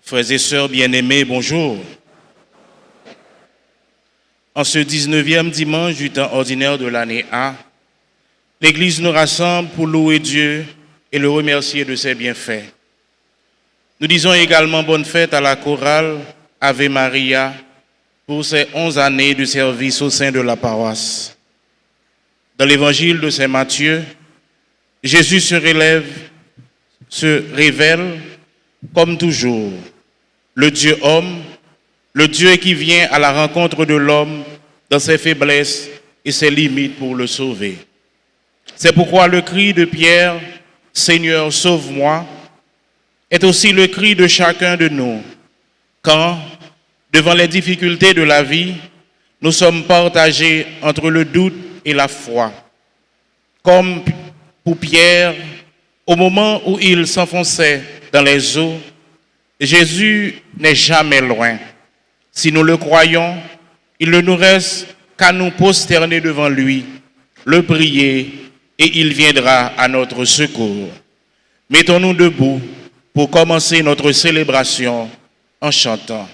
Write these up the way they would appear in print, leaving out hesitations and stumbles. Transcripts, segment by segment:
Frères et sœurs bien-aimés, bonjour. En ce 19e dimanche du temps ordinaire de l'année A, l'Église nous rassemble pour louer Dieu et le remercier de ses bienfaits. Nous disons également bonne fête à la chorale Ave Maria pour ses 11 années de service au sein de la paroisse. Dans l'évangile de Saint Matthieu, Jésus se révèle comme toujours, le Dieu homme, le Dieu qui vient à la rencontre de l'homme dans ses faiblesses et ses limites pour le sauver. C'est pourquoi le cri de Pierre, « Seigneur, sauve-moi », est aussi le cri de chacun de nous, quand, devant les difficultés de la vie, nous sommes partagés entre le doute et la foi. Comme pour Pierre, au moment où il s'enfonçait dans les eaux, Jésus n'est jamais loin. Si nous le croyons, il ne nous reste qu'à nous prosterner devant lui, le prier, et il viendra à notre secours. Mettons-nous debout pour commencer notre célébration en chantant.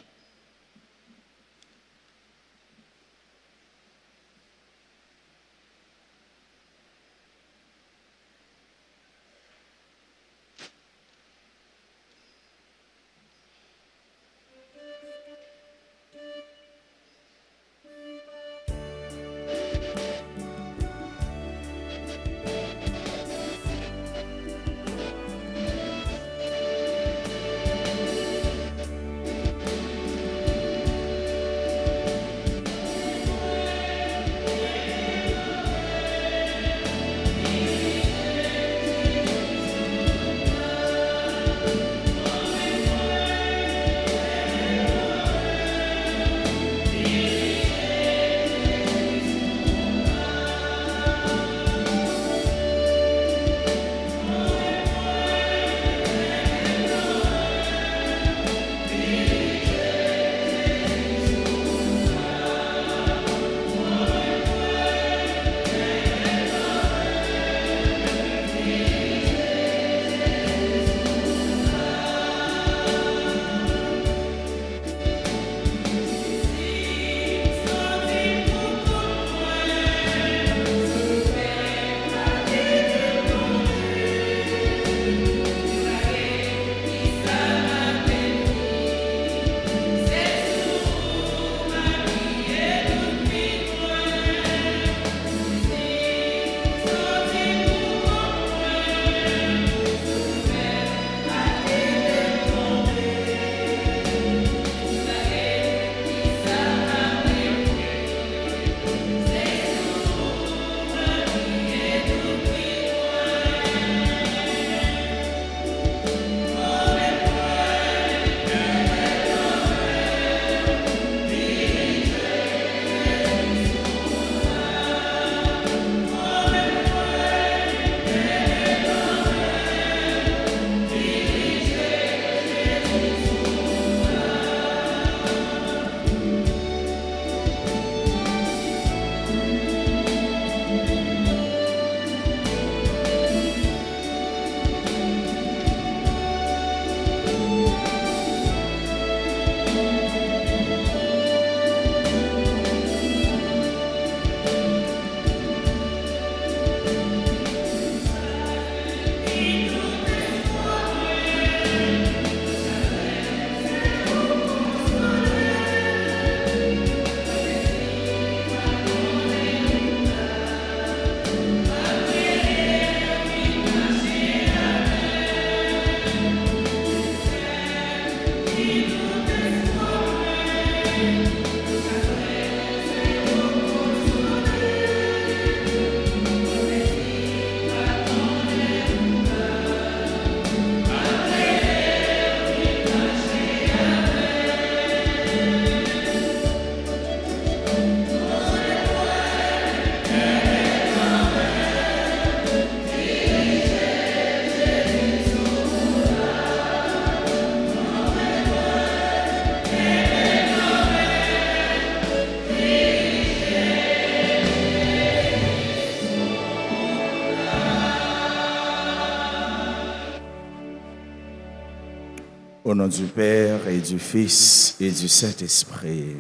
Au nom du Père et du Fils et du Saint-Esprit.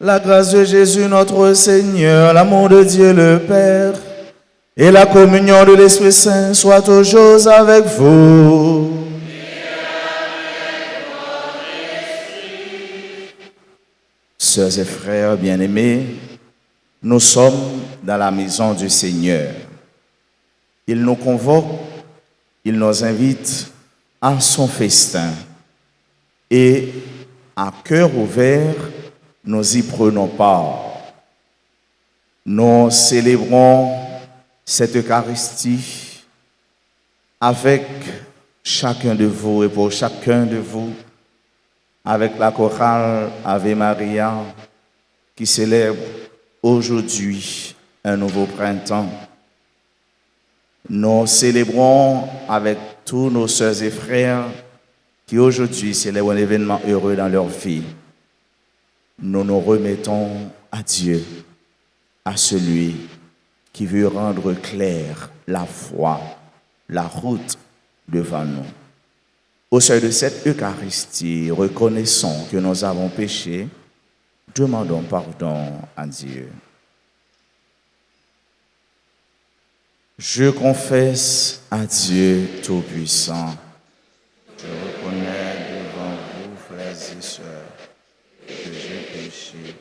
La grâce de Jésus notre Seigneur, l'amour de Dieu le Père et la communion de l'Esprit Saint soient toujours avec vous. Sœurs et frères bien-aimés, nous sommes dans la maison du Seigneur. Il nous convoque, il nous invite à son festin. Et à cœur ouvert, nous y prenons part. Nous célébrons cette Eucharistie avec chacun de vous et pour chacun de vous, avec la chorale Ave Maria qui célèbre aujourd'hui un nouveau printemps. Nous célébrons avec tous nos sœurs et frères qui aujourd'hui célèbrent un événement heureux dans leur vie. Nous nous remettons à Dieu, à celui qui veut rendre claire la foi, la route devant nous. Au seuil de cette Eucharistie, reconnaissons que nous avons péché, demandons pardon à Dieu. Je confesse à Dieu Tout-Puissant. Je reconnais devant vous, frères et sœurs, que j'ai péché.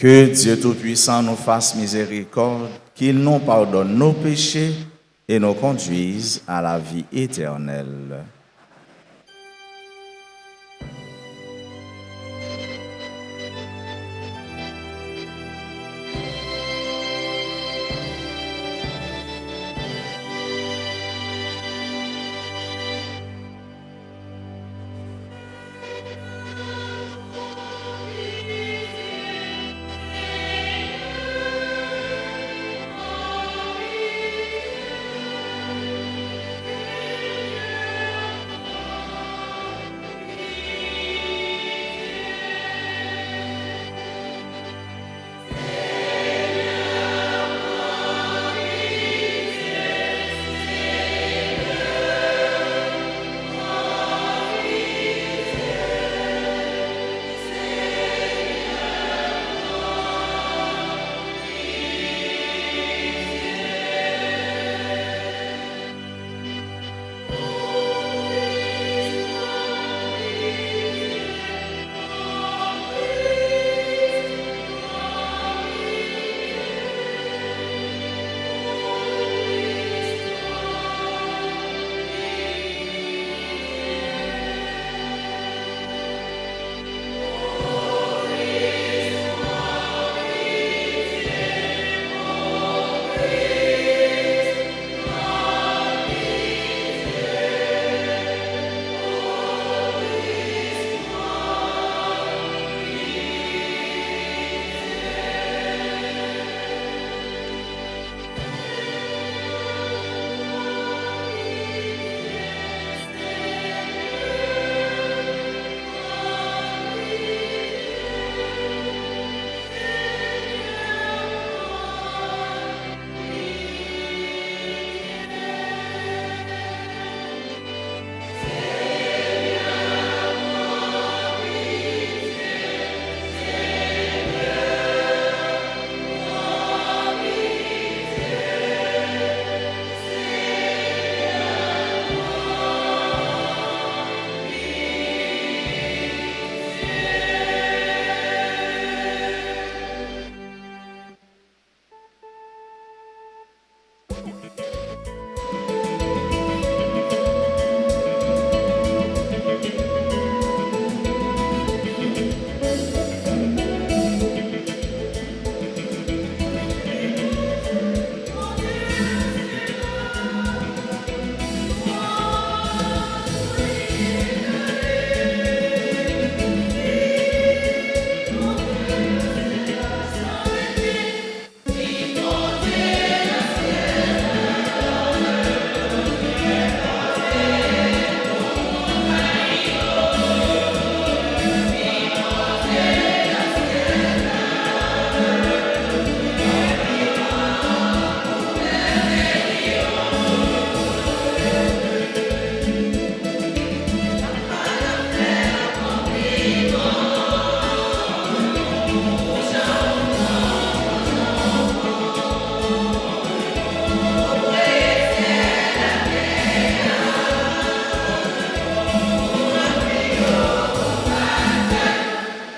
Que Dieu Tout-Puissant nous fasse miséricorde, qu'il nous pardonne nos péchés et nous conduise à la vie éternelle.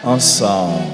ensemble.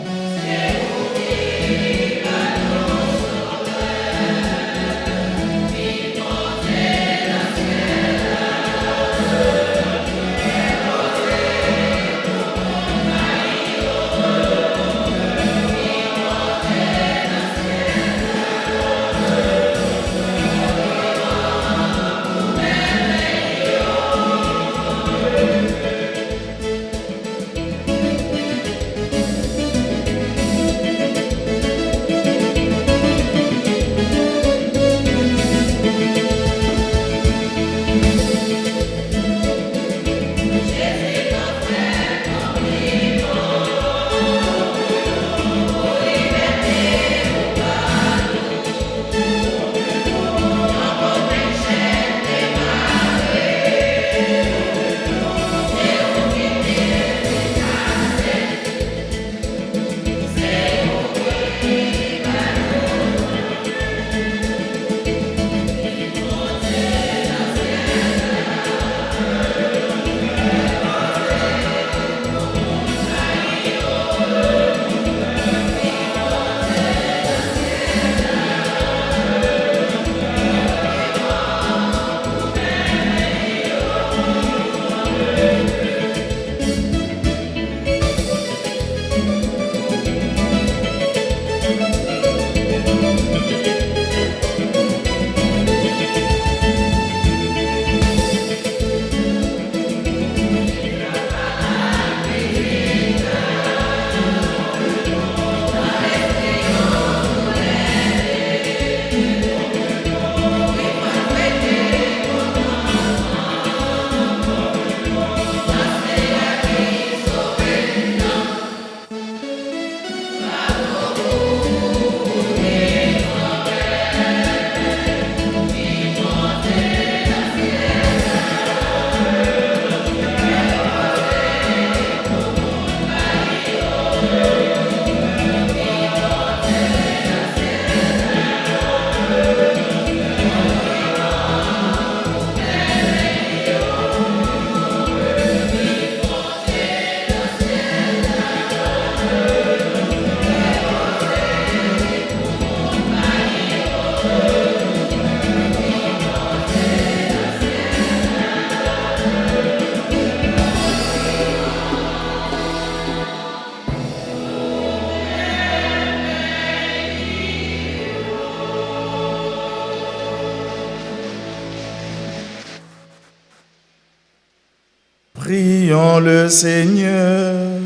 Prions le Seigneur.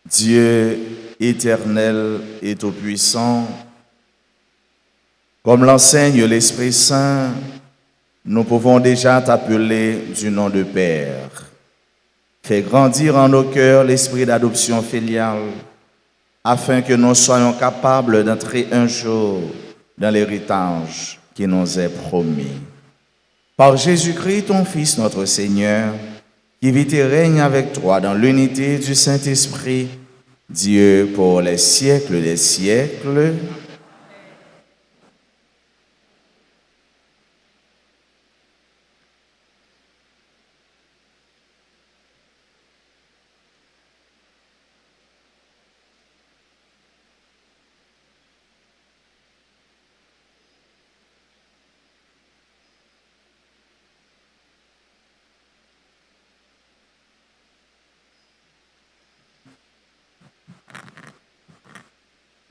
Dieu éternel et tout-puissant, comme l'enseigne l'Esprit Saint, nous pouvons déjà t'appeler du nom de Père. Fais grandir en nos cœurs l'esprit d'adoption filiale, afin que nous soyons capables d'entrer un jour dans l'héritage qui nous est promis. Par Jésus-Christ, ton Fils, notre Seigneur, qui vit et règne avec toi dans l'unité du Saint-Esprit, Dieu pour les siècles des siècles.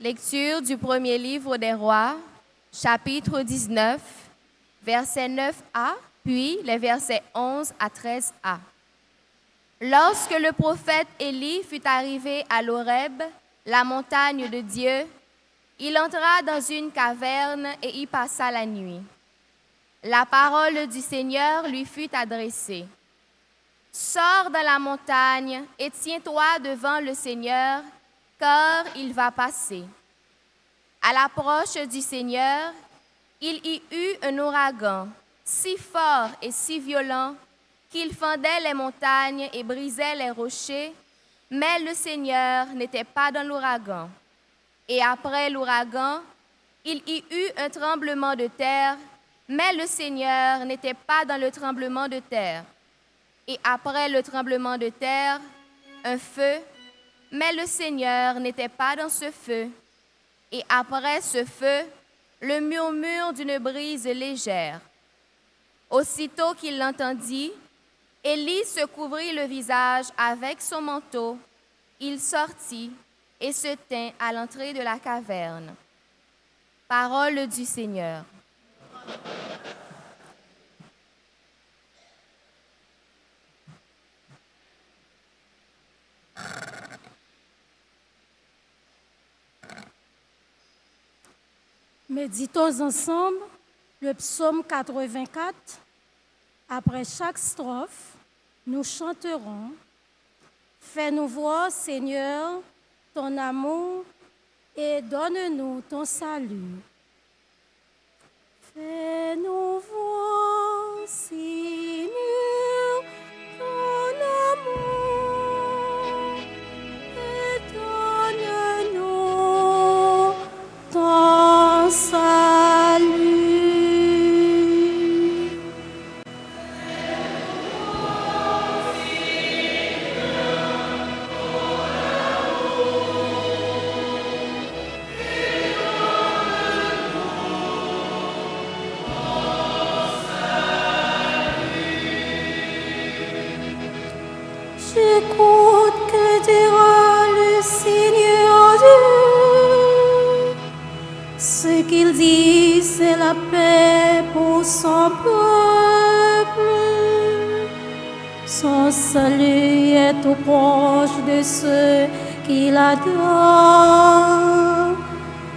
Lecture du premier livre des Rois, chapitre 19, versets 9a, puis les versets 11 à 13a. Lorsque le prophète Élie fut arrivé à l'Horeb, la montagne de Dieu, il entra dans une caverne et y passa la nuit. La parole du Seigneur lui fut adressée. « Sors dans la montagne et tiens-toi devant le Seigneur, car il va passer. » À l'approche du Seigneur, il y eut un ouragan, si fort et si violent qu'il fendait les montagnes et brisait les rochers, mais le Seigneur n'était pas dans l'ouragan. Et après l'ouragan, il y eut un tremblement de terre, mais le Seigneur n'était pas dans le tremblement de terre. et après le tremblement de terre, un feu, mais le Seigneur n'était pas dans ce feu. Et après ce feu, le murmure d'une brise légère. Aussitôt qu'il l'entendit, Élie se couvrit le visage avec son manteau. Il sortit et se tint à l'entrée de la caverne. Parole du Seigneur. Méditons ensemble le psaume 84. Après chaque strophe, nous chanterons « Fais-nous voir, Seigneur, ton amour et donne-nous ton salut. » Fais-nous voir, Seigneur, ton amour et donne-nous ton salut. J'écoute que dira le Seigneur Dieu. Ce qu'il dit, c'est la paix pour son peuple. Son salut est tout proche de ceux qui l'adorent.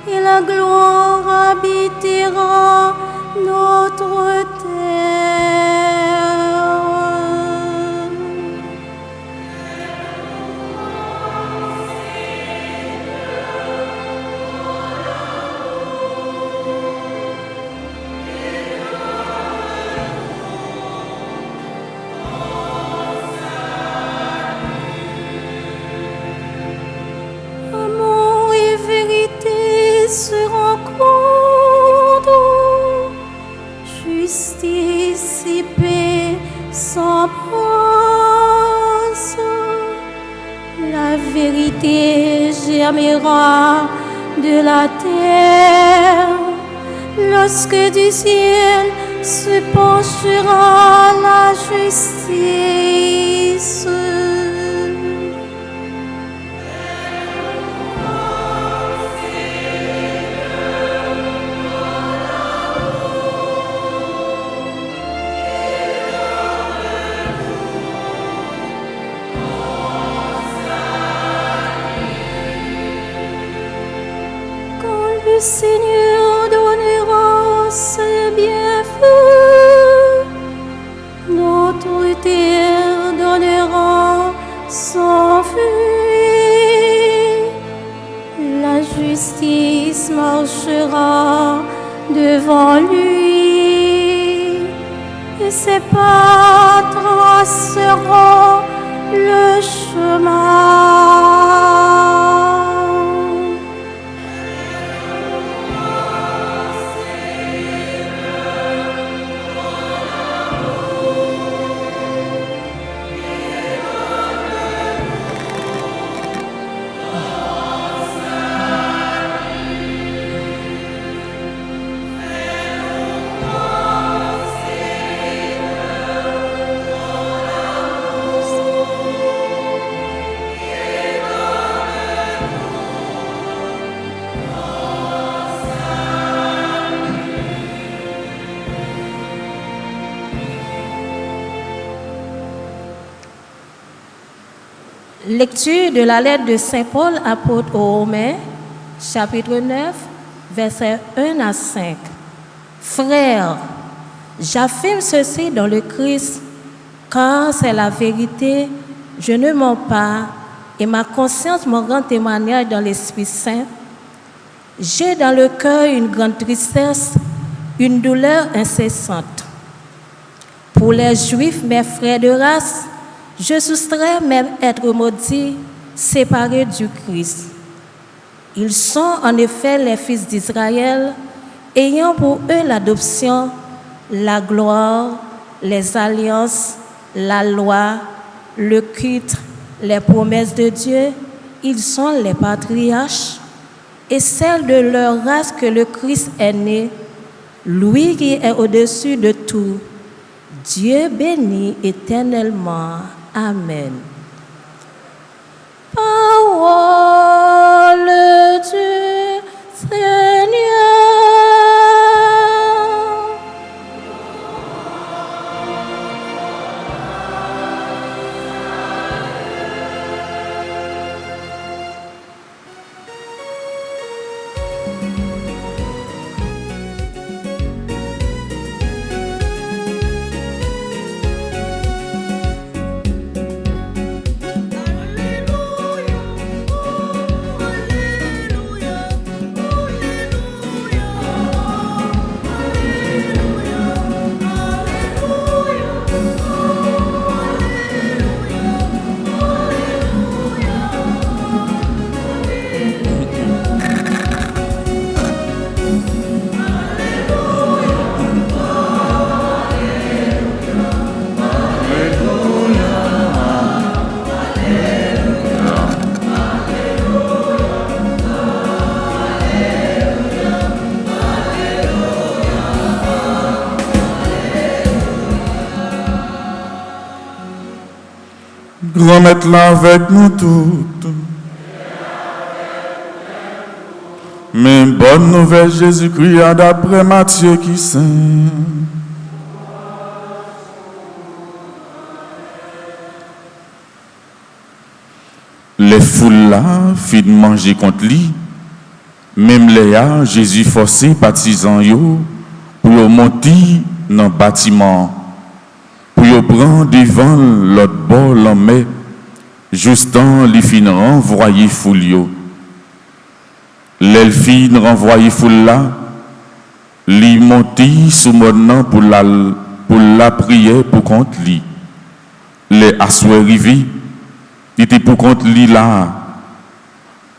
Et la gloire habitera notre terre. Amour et vérité se rencontrent, justice et paix s'embrassent. La vérité germera de la terre lorsque du ciel se penchera la justice. Quand le Seigneur donnera ses bienfaits, notre terre donnera son fruit. La justice marchera devant lui et ses pas traceront le chemin. Lecture de la lettre de Saint Paul, apôtre aux Romains, chapitre 9, versets 1 à 5. Frères, j'affirme ceci dans le Christ, car c'est la vérité, je ne mens pas, et ma conscience m'en rend témoignage dans l'Esprit Saint. J'ai dans le cœur une grande tristesse, une douleur incessante. Pour les Juifs, mes frères de race, je soustrais même être maudits, séparés du Christ. Ils sont en effet les fils d'Israël, ayant pour eux l'adoption, la gloire, les alliances, la loi, le culte, les promesses de Dieu, ils sont les patriarches et celles de leur race que le Christ est né, lui qui est au-dessus de tout. Dieu béni éternellement. Amen. Parole du Seigneur. Remettre là avec nous toutes. Mais bonne nouvelle Jésus-Christ d'après Matthieu qui saint. Les foules là fit manger contre lui. Même les Jésus forcé partisans yo pour monter dans le bâtiment. Pour yo prendre devant l'autre bord l'homme, juste en li fin renvoyer foule yo. L'elfine renvoyer foule là, li monti sous mon pour la prière pour contre lui. Les assoir rivi, il était pour contre lui là.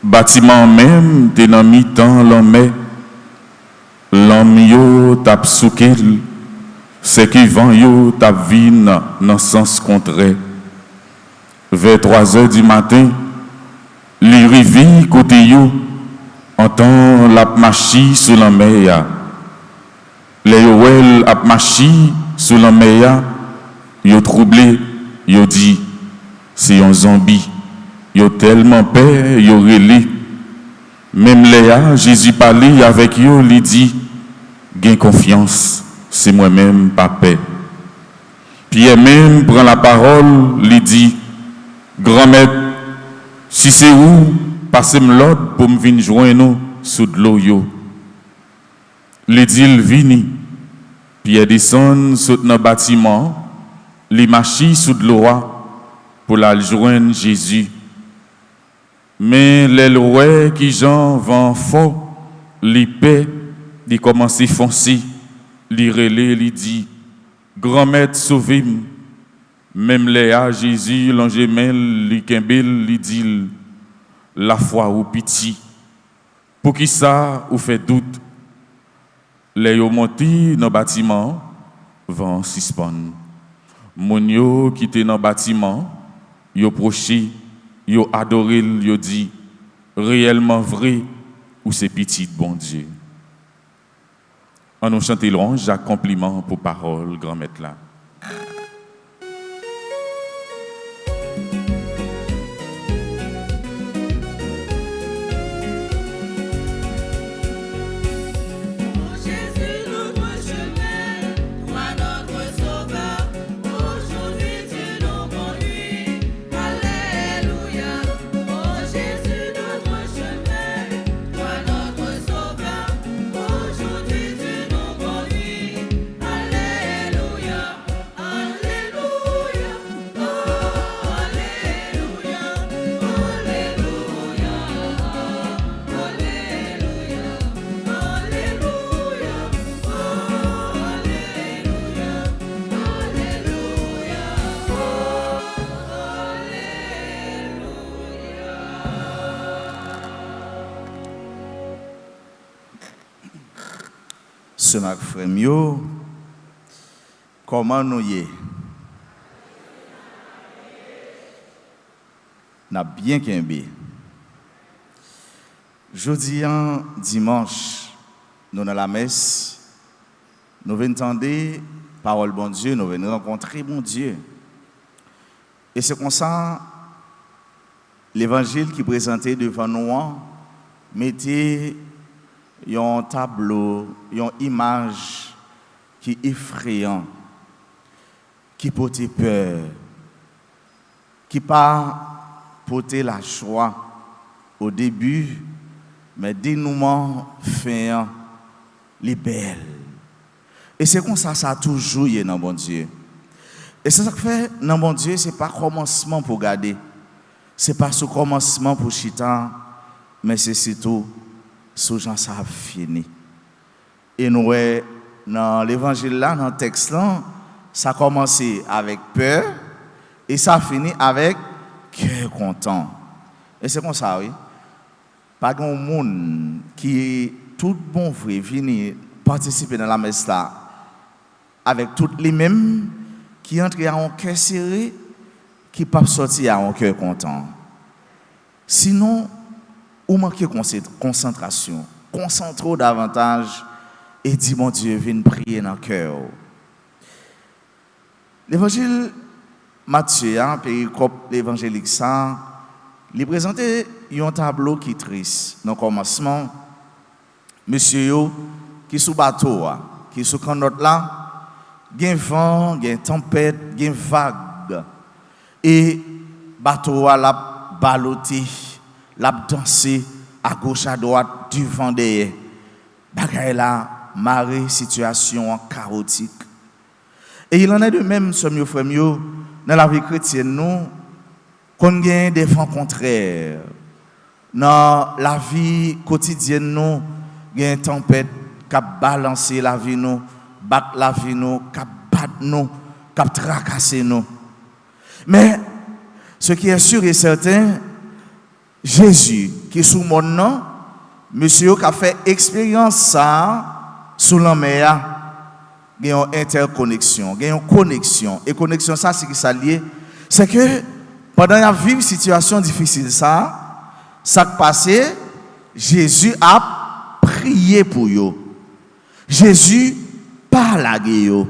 Bâtiment même te dans mi-temps l'homme yo tap souké. C'est qui vent yo tap vin dans sens contraire. Vers 3h du matin, li rivi côté yo entend la marchi sous la mer. Les yoel ap marchi sous la mer, yo troublé, yo dit c'est un zombie. Yo tellement peur, yo relé. Même Léa, Jésus parlait avec yo, lui dit gain confiance. C'est moi-même, pas paix. Pierre même prend la parole, lui dit, grand-maître, si c'est où, passez-moi l'ordre pour me venir joindre nous sous de l'eau. Il dit, il vini. Pierre descend sous le bâtiment, il marche sous de l'eau pour la joindre Jésus. Mais les lois qui j'en vont fort, les paix, ils commencent à foncer. Li relé, li dit, grand-maître sauvez-moi. Même Léa, Jésus, l'angemel, li kembel, li dit, la foi ou pitié. Pour qui ça, ou fait doute? Les yo monti dans le bâtiment, vont suspendre. Moun yo qui était dans le bâtiment, yo proché, yo adoré, yo dit, réellement vrai, ou c'est petit bon Dieu. On nous chante louange, Jacques compliment pour parole, grand maître là. Ce matin, frère, comment nous y est? n'a bien qu'un Jeudi, dimanche, nous dans la messe, nous venons entendre parole bon Dieu, nous venons rencontrer bon Dieu. Et c'est comme ça, l'évangile qui présentait devant nous, mettait un tableau, une image qui est effrayant, qui portait peur, qui pas portait la joie au début, mais dénouement fin, les belles. Et c'est comme ça a toujours été dans bon Dieu. Et c'est ça que fait dans bon Dieu, c'est pas commencement pour garder, c'est pas ce commencement pour chita, mais c'est surtout ce genre ça a fini. Et nous dans l'évangile là, dans le texte là, ça a commencé avec peur et ça a fini avec cœur content. Et c'est comme ça, oui. Pas grand monde qui tout bon vrai venir participer dans la messe là avec toutes les mêmes qui entrent à un cœur serré qui peuvent sortir à un cœur content. Sinon, ou manquez concentration, concentrez davantage et dis mon Dieu, viens prier dans le cœur. L'évangile Matthieu, péricope évangélique ça, il présentait un tableau qui est triste. Dans le commencement, monsieur qui est sous bateau, qui est sous canotte là, il y a vent, il y a tempête, il y a vague. Et bateau l'a baloté, l'a dansé à gauche à droite du vent derrière. Bagay la marée, situation chaotique. Et il en est de même, ce frère, dans la vie chrétienne, nous, qu'on gagne des vents contraires. Dans la vie quotidienne, nous, il y a une tempête qui a balancé la vie, nous, bat la vie, nous, qui a battu nous, qui a tracassé nous. Mais, ce qui est sûr et certain, Jésus, qui est sous mon nom, monsieur qui a fait expérience ça, sous la mer, il y a une interconnexion, il y a une connexion. Et connexion, ça, c'est qui ça lié? C'est que, pendant la vive situation difficile, ça qui passé, Jésus a prié pour eux. Jésus pas lagué eux.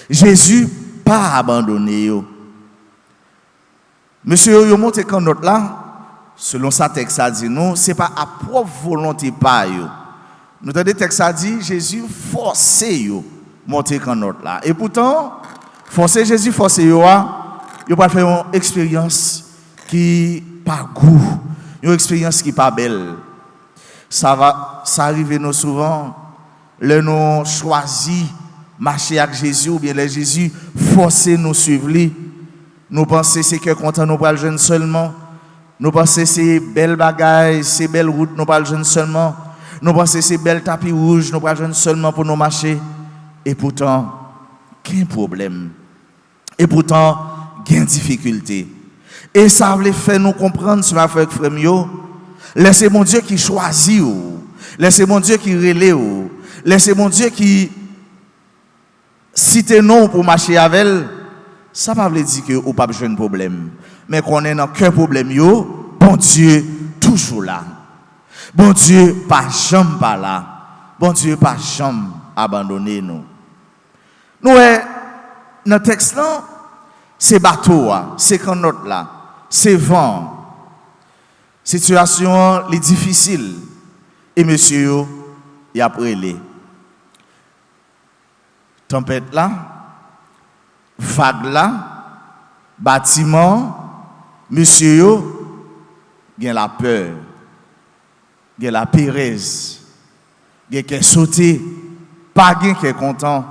Jésus pas abandonné eux. Monsieur, vous montrez quand notre là, selon sa texte a dit non, c'est pas à propre volonté pas eux. Nous avons des textes a dit Jésus forcé eux monter quand notre là. Et pourtant, forcer Jésus forcé eux. Yo pas faire une expérience qui pas goût, une expérience qui pas belle. Ça arrive nous souvent, le nous choisi marcher avec Jésus ou bien le Jésus forcer nous suivre lui. Nous pensons c'est que content nous pas le jeune seulement. Nous pensons c'est belle bagaille, c'est belle route nous pas le jeune seulement. Nous pensons c'est belle tapis rouge nous pas le jeune seulement pour nous marcher. Et pourtant, quel problème. Et pourtant, gain difficulté. Et ça veut faire nous comprendre ce frère frère mio, laissez mon Dieu qui choisit ou, laissez mon Dieu qui relève ou, laissez mon Dieu qui cite non pour marcher avec elle, ça pas veut dire que ou pas besoin de problème, mais qu'on est dans quel problème yo, bon Dieu toujours là. Bon Dieu pas jamais pas là. Bon Dieu pas jamais abandonné nous. Nous dans le texte là, c'est bateau, c'est canotte là, c'est vent. Situation les difficile. Et monsieur, il a prélé. Tempête là, vague là, bâtiment, monsieur, il y a la peur, il y a la pérèse, il y a qui est sauté, pas qui est content,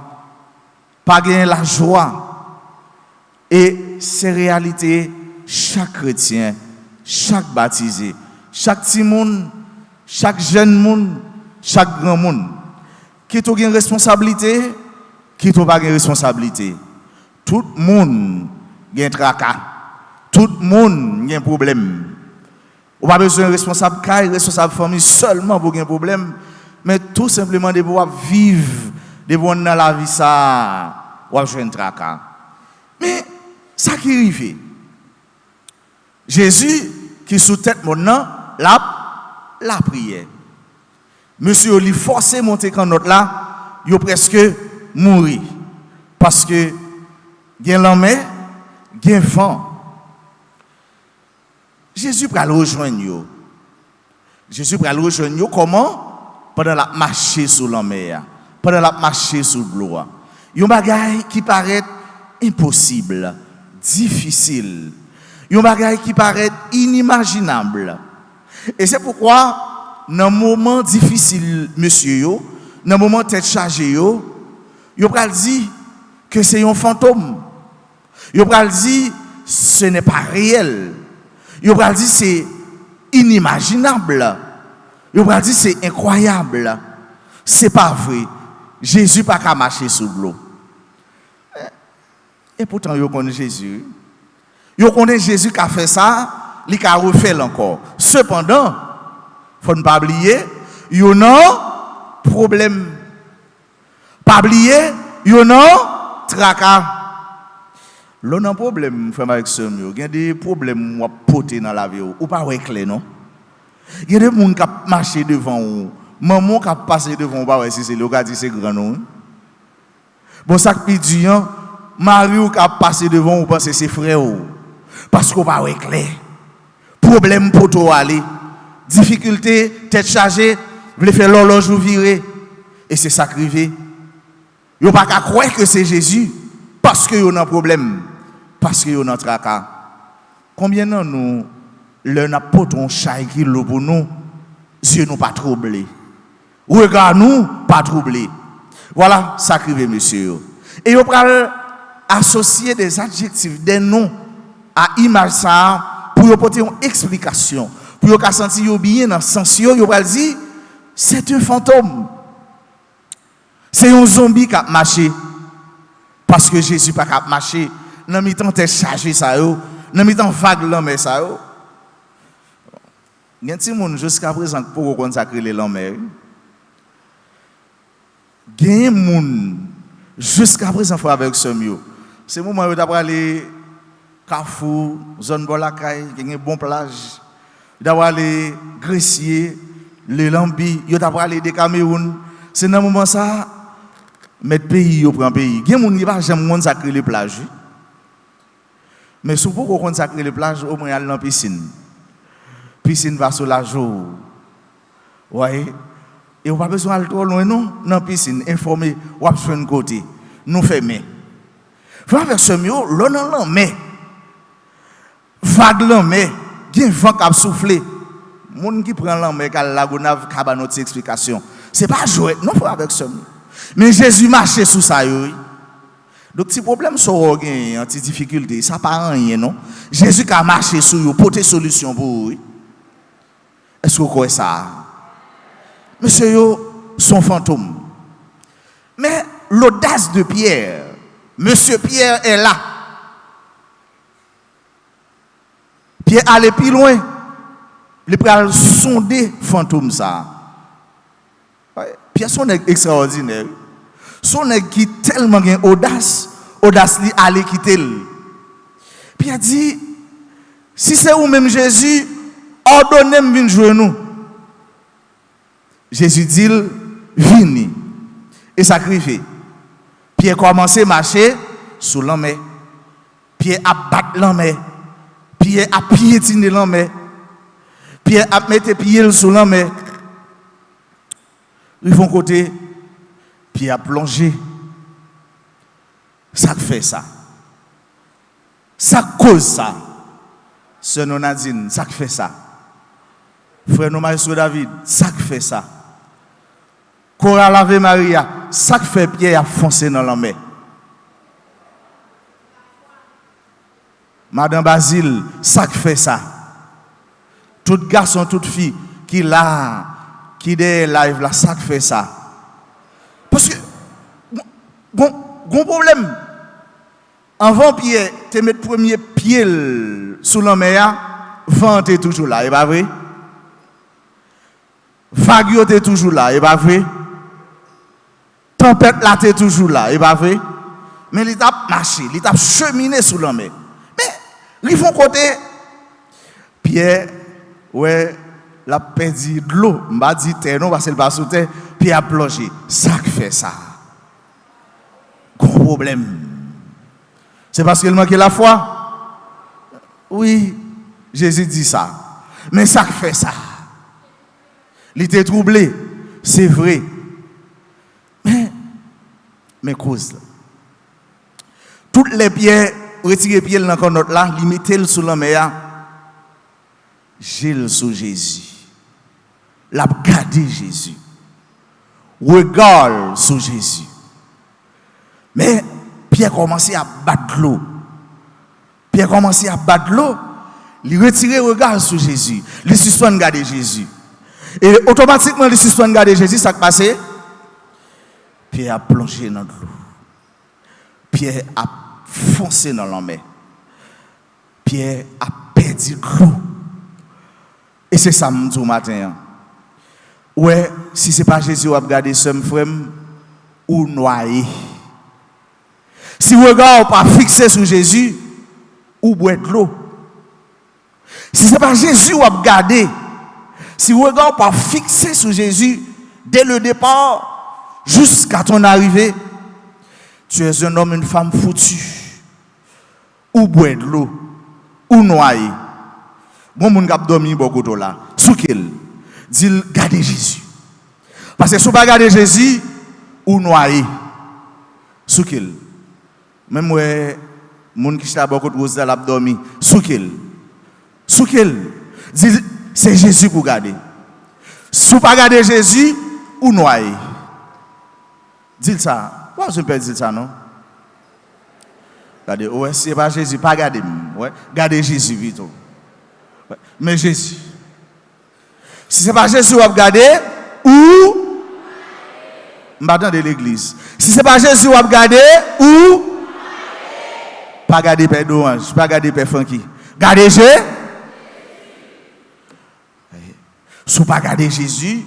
pas qui la joie. Et ces réalités, chaque chrétien, chaque baptisé, chaque petit monde, chaque jeune monde, chaque grand monde, qui a une responsabilité, qui n'a pas de responsabilité. Tout le monde a un tracas, tout le monde a un problème. On n'a pas besoin de responsable caille, responsable famille seulement pour un problème, mais tout simplement de pouvoir vivre, de pouvoir dans la vie ça, ou avoir un tracas. Mais ça qui arrive, Jésus, qui sous tête maintenant, la prière. Monsieur, il forcé monter quand notre là, il presque mourir. Parce que, il y a l'homme, il y a vent. Jésus va le rejoindre. Jésus va le rejoindre comment? Pendant la marche sur la mer, pendant la marche sur l'eau. Il y a un bagage qui paraît impossible, difficile. Il y a un bagage qui paraît inimaginable. Et c'est pourquoi, dans un moment difficile, monsieur, dans un moment tête chargée, il va dire que c'est un fantôme. Il va dire que ce n'est pas réel. Il va dire que c'est inimaginable. Il va dire que c'est incroyable. C'est pas vrai. Jésus n'a pas marcher sur l'eau. Et pourtant, il connaît Jésus. Il connaît Jésus qui a fait ça, il a refait encore. Cependant, il ne faut pas oublier, il y a un problème. Pas oublier, il y a un tracas. L'on a un problème, frère avec ce mieux. Il y a des problèmes à porter dans la vie. Ou pas clair, non? Il y a des gens qui marchent devant vous. Maman qui a passé devant vous, si c'est le cas, c'est grand, non? Bon, ça qui dit, Marie qui a passé devant vous, parce c'est frère. Parce qu'on va clair. Problème pour toi aller. Difficulté, tête chargée, vous voulez faire l'horloge ou virer. Et c'est ça qui arrive. Vous ne pouvez pas croire que c'est Jésus. Parce qu'il y a un problème. Parce qu'il y a un tracas. Combien de nous, le n'apôtre on chai qui l'eau pour nous, yeux nous pas troublés. Regard nous pas troublés. Voilà, ça qui arrive, monsieur. Et vous pouvez associer des adjectifs, des noms à image ça pour apporter une explication. Pour vous sentir bien dans le sens, vous pouvez dire, c'est un fantôme. C'est un zombie qui a marché. Parce que Jésus n'a pas marché. Dans le temps, tu chargé ça. Dans le temps, vague l'homme ça. Il y a des gens jusqu'à présent pour consacrer les hommes. Il y a des gens jusqu'à présent avec ce mieux. C'est le moment où tu as aller Carrefour, zone Bolakay, il y a une bonne plage. Tu as aller Grecier, les Lambi, tu as aller des Cameroun. C'est dans le moment ça. Mettre pays au prend pays. Il y a des gens qui ne vont jamais consacrer les plages. Mais si vous consacrer les plages, au moins aller dans la piscine. La piscine va sur la jour. Oui. Et vous n'avez pas besoin d'aller trop loin, non? Dans la piscine, informer, ou à un côté. Nous fermer. Frère avec ce mieux, l'on en met. Vague l'en met. Il y a un vent qui a soufflé. Les gens qui prennent l'en met, qui a la gonave, qui a notre explication. Ce n'est pas jouer, non, frère avec ce mieux. Mais Jésus marchait sous ça. Donc, si problème sont un petit difficulté, ça pas rien, non? Jésus qui a marché sur vous, porter solution pour vous. Est-ce que vous croyez ça? Monsieur, son fantôme. Mais l'audace de Pierre, Monsieur Pierre est là. Pierre allait plus loin. Il peut sonder fantôme ça. Pierre son extraordinaire. Son qui tellement gain audace li aller quitter. Pierre dit si c'est vous même Jésus, ordonnez-moi venir jouer nous. Jésus dit vini et sacrifié. Pierre commence à marcher sous l'homme. Pierre a battu l'homme. Pierre a piétiné l'homme. Pierre a mis pieds sous l'homme. Ils vont côté, puis a plongé. Ça fait ça. Ça cause ça. Sœur Nadine, ça fait ça. Frère Maestro David, ça fait ça. Cora Ave Maria, ça fait Pierre a foncé dans la mer. Madame Basile, ça fait ça. Tout garçon, toute fille qui là, qui est live là, ça fait ça. Parce que, bon problème. Avant Pierre, tu mets le premier pied sous la mer, vent est toujours là, et pas vrai? Vague est toujours là, et pas vrai? Tempête là, est toujours là, et pas vrai? Mais il a marché, il a cheminé sous la mer. Mais, ils font côté, Pierre, ouais, la perdu de l'eau. M'a dit terre non parce qu'elle va sauter, Pierre a plongé. Ça fait ça. Gros problème. C'est parce qu'il manquait la foi. Oui, Jésus dit ça. Mais ça fait ça. Il était troublé, c'est vrai. Mais cause. Toutes les pierres, retirer pierre dans le notre là, limiter sous la mer, gèle sous Jésus. La garder Jésus. Regard sur Jésus. Mais Pierre commençait à battre l'eau. Pierre commençait à battre l'eau. Il retirait le regard sur Jésus. Il suspend garder Jésus. Et automatiquement, il suspend garder Jésus. Ça qui passé? Pierre a plongé dans l'eau. Pierre a foncé dans la mer. Pierre a perdu l'eau. Et c'est ça, me dit au matin. Ouais, si ce n'est pas Jésus qui a regardé ce frère, ou noyé. Si le regard n'est pas fixé sur Jésus, ou boire de l'eau. Si ce n'est pas Jésus qui a regardé, si le regard n'est pas fixé sur Jésus, dès le départ, jusqu'à ton arrivée, tu es un homme, une femme foutue. Ou boire de l'eau, ou noyé. Bon, mon gars dormi beaucoup de là. Sous quel? Dit, gardez Jésus. Parce que si vous ne pas garder Jésus, ou noyé. Sous quel? Même moi, mon qui a beaucoup de choses dans l'abdomen. Sous quel? Sous quel? Dit, c'est Jésus pour garder. Si vous ne pas garder Jésus, ou noyé. Dites ça. Pourquoi je ne peux pas dire ça, non? Regardez, ouais, c'est pas Jésus, pas garder. Ouais, gardez Jésus vite. Ouais. Mais Jésus. Si ce n'est pas Jésus qui a regardé, ou m'attends de l'église. Si ce n'est pas Jésus qui a regardé, ou pas garder Père d'Orange, pas garder Père Funky. Gardez Jésus. Si vous pas garder Jésus,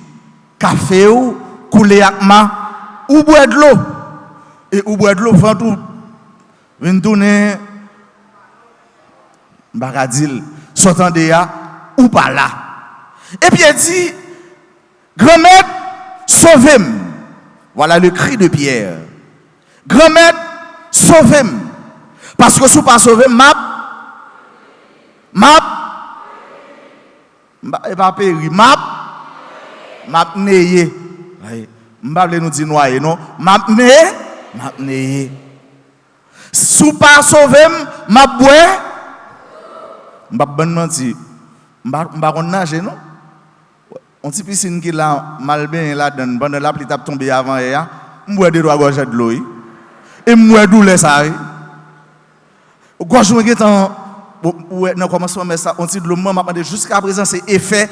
café ou couler avec ma, ou boire de l'eau. Et ou boire de l'eau, faut tout. Une tournée, bagadil, sortant de là, ou pas là. Et puis il dit, grand-mère, sauvez-moi. Voilà le cri de Pierre. Grand-mère, sauvez-moi. Parce que si vous ne pas sauver, pas péri, map neye. M'pa nous dire noyer non, map neye. Si vous pas sauver, m'a boire. M'pa bon menti. M'pa nager non. On petit piscine qui là mal bien là dedans pendant la pluie tape tomber avant hier, m'boire de droit gorge de l'eau. Et m'boire douleur ça. Gorge qui temps ouais non commencement mais ça on dit de l'eau m'a demandé jusqu'à présent c'est effet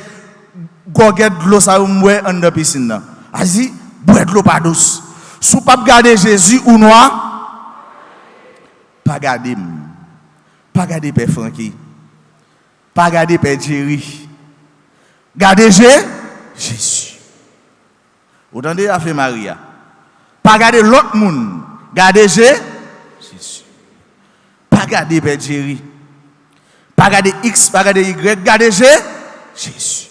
gorguette de l'eau ça m'boire en dans piscine là. Vas-y, boire de l'eau pas douce. Si pas garder Jésus ou noir, pas garder Père Francky. Pas garder Père Jerry. Gardez Jésus. Vous entendez la fée Maria? Pas garder l'autre monde. Gardez Jésus. Pas garder Père Jerry. Pas garder X, pas garder Y. Gardez Jésus.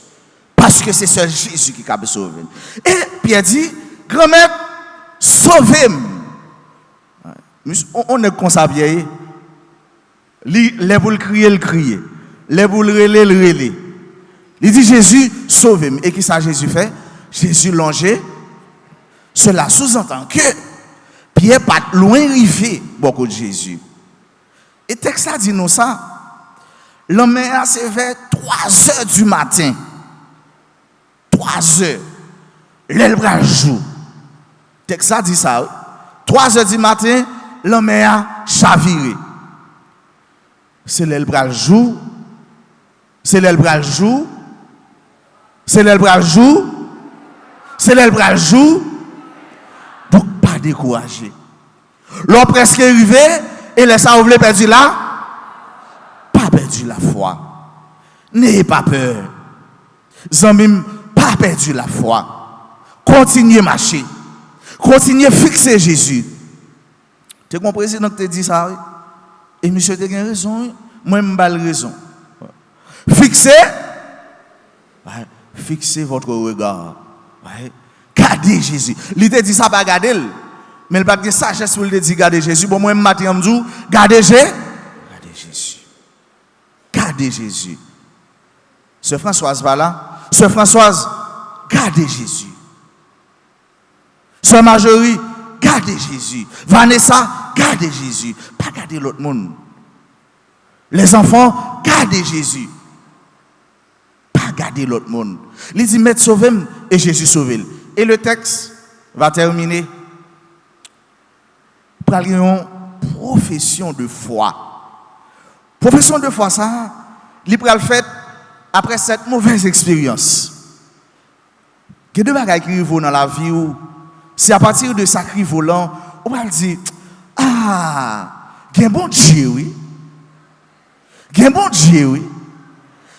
Parce que c'est seul Jésus qui peut sauver. Et Pierre dit, grand-mère, sauvez-moi. On est comme ça, vieille. Les vous le crier, le crier. Les vous le relayer, le relayer. Il dit Jésus, sauvez-moi. Et qui ça Jésus fait? Jésus longé. Cela sous-entend que Pierre pas loin arrivé beaucoup de Jésus. Et texte ça dit nous ça. L'homme c'est vers 3 heures du matin. 3 heures. L'aile bras jour. Texte ça dit ça. 3 heures du matin, l'homme a chaviré. C'est l'aile bras jour. C'est l'aile bras jour. C'est l'aile bras jour. C'est l'aile bras jour. Donc, pas décourager. L'on presque arrivé, et les ça voulait perdu là. Pas perdu la foi. N'ayez pas peur. Zambim, pas perdu la foi. Continuez à marcher. Continuez à fixer Jésus. Tu as compris président te dit ça? Et monsieur, tu as raison. Moi, je n'ai pas raison. Fixez, ouais, fixez votre regard. Ouais. Gardez Jésus. Il te dit ça, pas garder. Mais il pas de sagesse pour il te dit gardez Jésus. Bon, moi, matin, je dis gardez Jésus. Gardez Jésus. Gardez Jésus. Sœur Françoise va là. Sœur Françoise, gardez Jésus. Sœur Marjorie, gardez Jésus. Vanessa, gardez Jésus. Pas garder l'autre monde. Les enfants, gardez Jésus. Pas garder l'autre monde. Il dit, Maître sauvé et Jésus sauvé. Et le texte va terminer par une profession de foi. Profession de foi, ça, il va le faire après cette mauvaise expérience. Il y a deux bagages qui arrivent dans la vie où, c'est à partir de ça cri volant, on va dire, ah, il y a un bon Dieu, oui. Il y a un bon Dieu, oui.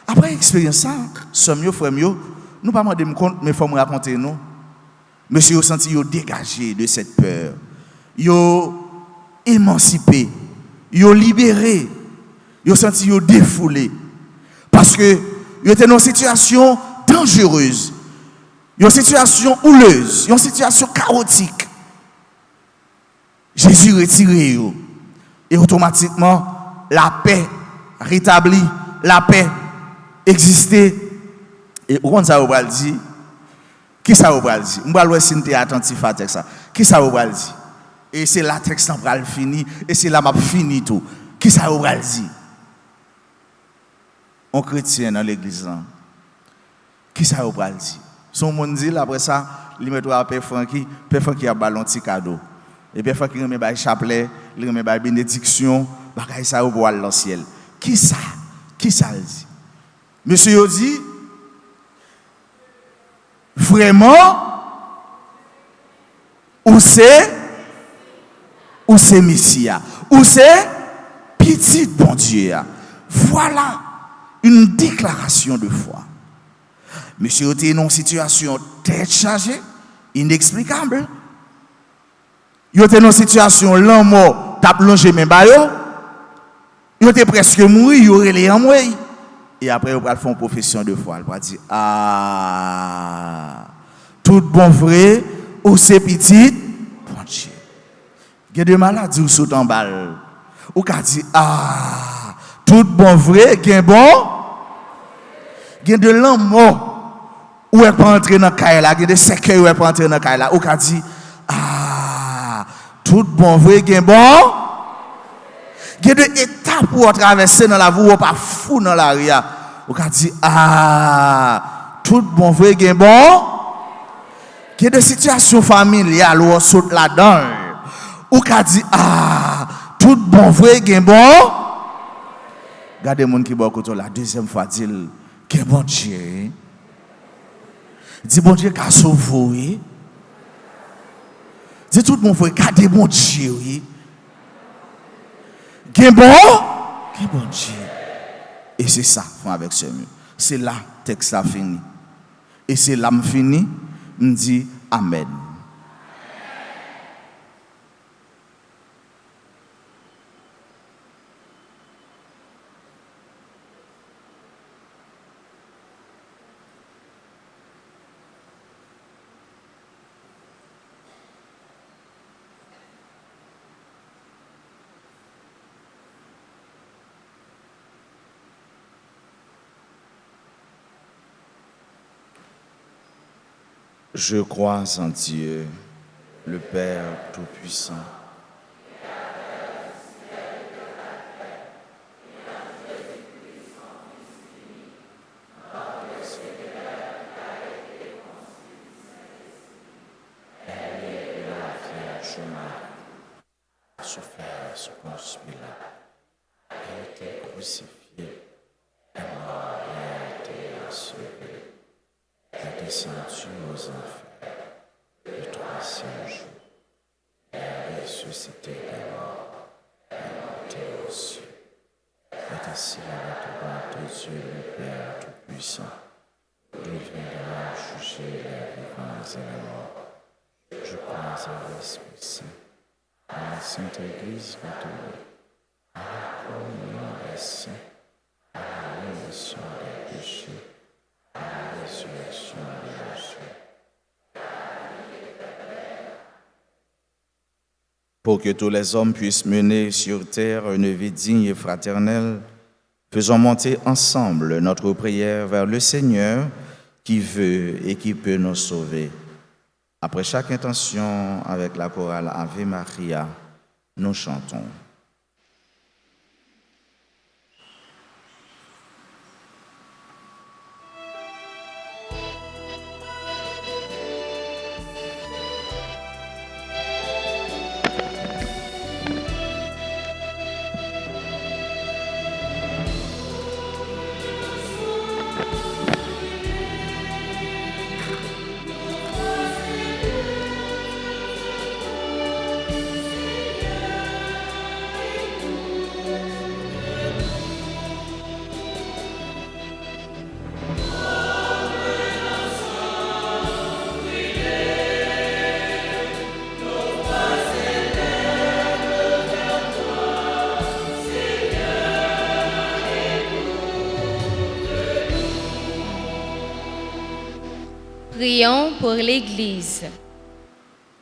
Après l'expérience, ça, sommes mieux, frère mieux, nous pas demander compte, mais il faut me raconter, nous. Monsieur, vous senti dégagé de cette peur. Vous émancipé. Vous libéré. Vous senti défoulé. Parce que vous étiez dans une situation dangereuse. Une situation houleuse. Une situation chaotique. Jésus retiré. Et automatiquement, la paix rétablie. La paix existait. Et on ça va dire. Qui ça va dire? Je vais si vous attentif à texte. Qui ça va dire? Et c'est là texte central fini. Et c'est là m'a fini tout. Qui ça va dire? On chrétien dans l'église. Qui ça va dire? Son monde dit après ça, il met à Père Francky a ballon petit cadeau. Et Père Francky remet bail chapelet, il remet bail bénédiction, bagay ça au bois dans le ciel. Qui ça? Qui ça dit? Monsieur yo dit vraiment ou c'est Messia, ou c'est petit bon Dieu. Voilà une déclaration de foi. Monsieur était dans une situation tête chargée, inexplicable. Il était dans une situation l'amour t'a plongé même ba yo. Il était presque mort, il aurait les en et après il va faire une profession de foi, il va dire ah tout bon vrai ou c'est petit bon Dieu. Il y a des maladies où saute en balle. Ou qu'a dit ah tout bon vrai gain bon. Il y a de l'amour où elle peut entrer dans caille là, il y a des cercueils où elle peut entrer dans caille là. Ou qu'a dit ah tout bon vrai gain bon. Il y a des étapes pour traverser dans la vie où on pas fou dans l'arrière. Ou qu'a dit ah tout bon vrai gain bon. Il y a des situations familiales où on saute là-dedans. Ou qu'a dit ah tout bon vrai gain bon. Regardez mon qui bon côté la deuxième fois dit gain bon Dieu. Dit bon Dieu qu'a sauvé. Dit tout bon frère garder bon Dieu. Gain bon Dieu. Et c'est ça avec ce mur. C'est là texte a fini. Et c'est là me fini, me dit amen. Je crois en Dieu, le Père Tout-Puissant, souffert sous Ponce Pilate, a été crucifié, est mort et a été ensevelé, est descendu aux enfers, le troisième jour, et a ressuscité des morts, est monté aux cieux, est assis à la droite de Dieu le Père Tout-Puissant, d'où viendra juger les vivants et les morts. Je crois en l'Esprit Saint, à la Sainte Église catholique, à la communion des saints, à la Pour que tous les hommes puissent mener sur terre une vie digne et fraternelle, faisons monter ensemble notre prière vers le Seigneur qui veut et qui peut nous sauver. Après chaque intention, avec la chorale Ave Maria, nous chantons. Prions pour l'Église.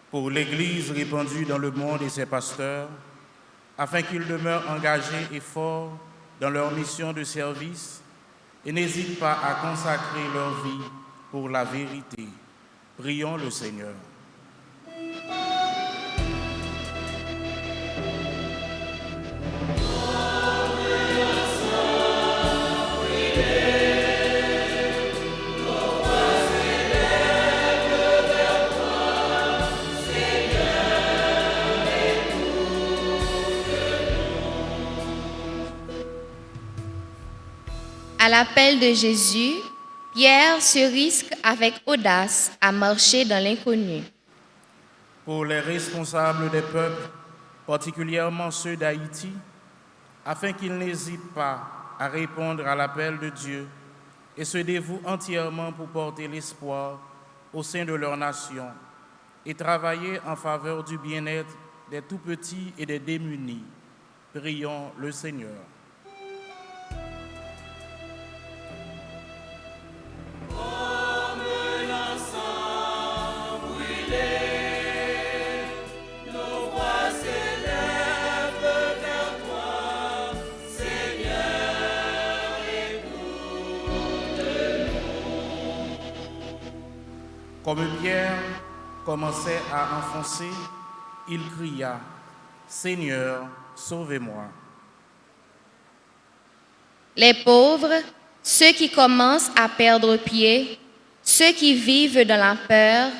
Pour l'Église répandue dans le monde et ses pasteurs, afin qu'ils demeurent engagés et forts dans leur mission de service et n'hésitent pas à consacrer leur vie pour la vérité. Prions le Seigneur. À l'appel de Jésus, Pierre se risque avec audace à marcher dans l'inconnu. Pour les responsables des peuples, particulièrement ceux d'Haïti, afin qu'ils n'hésitent pas à répondre à l'appel de Dieu et se dévouent entièrement pour porter l'espoir au sein de leur nation et travailler en faveur du bien-être des tout-petits et des démunis. Prions le Seigneur. Comme Pierre commençait à enfoncer, il cria « Seigneur, sauvez-moi ». Les pauvres, ceux qui commencent à perdre pied, ceux qui vivent dans la peur,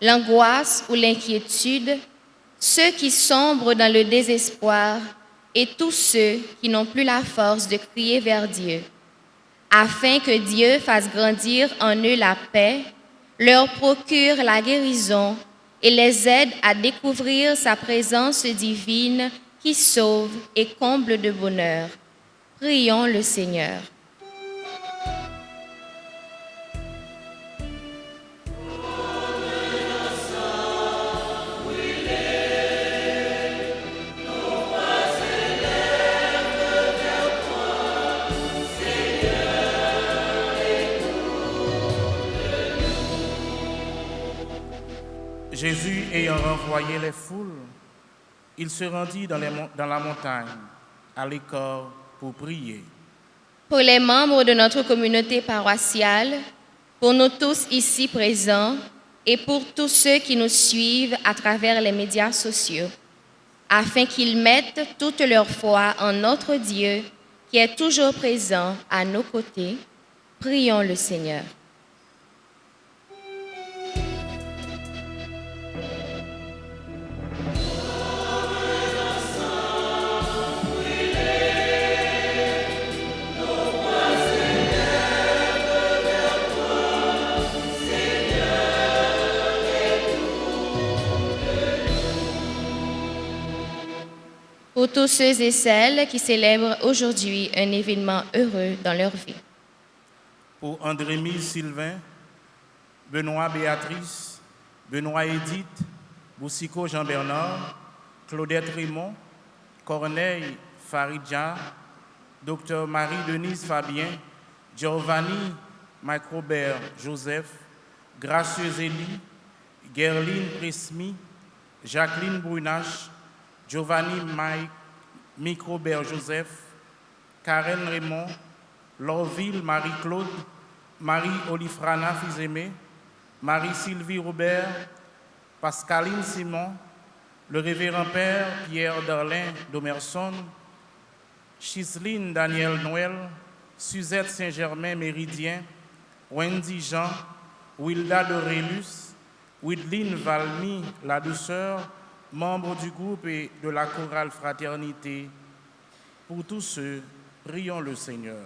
l'angoisse ou l'inquiétude, ceux qui sombrent dans le désespoir et tous ceux qui n'ont plus la force de crier vers Dieu, afin que Dieu fasse grandir en eux la paix, leur procure la guérison et les aide à découvrir sa présence divine qui sauve et comble de bonheur. Prions le Seigneur. Jésus ayant renvoyé les foules, il se rendit dans la montagne, à l'écart, pour prier. Pour les membres de notre communauté paroissiale, pour nous tous ici présents et pour tous ceux qui nous suivent à travers les médias sociaux, afin qu'ils mettent toute leur foi en notre Dieu qui est toujours présent à nos côtés, prions le Seigneur. Pour tous ceux et celles qui célèbrent aujourd'hui un événement heureux dans leur vie. Pour Andrémy Sylvain, Benoît Béatrice, Benoît Édith, Boussico Jean-Bernard, Claudette Raymond, Corneille Faridja, Dr Marie-Denise Fabien, Giovanni Microbert Joseph, Gracieux Élie, Gerline Presmy, Jacqueline Brunache, Giovanni Microbert Joseph, Karen Raymond, Lorville Marie-Claude, Marie-Olifrana Fils-Aimé, Marie-Sylvie Robert, Pascaline Simon, le révérend Père Pierre Darlin Domerson, Chiseline Daniel Noël, Suzette Saint-Germain Méridien, Wendy Jean, Wilda Dorélus, Widline Valmy La Douceur, membre du groupe et de la chorale Fraternité. Pour tous ceux, prions le Seigneur.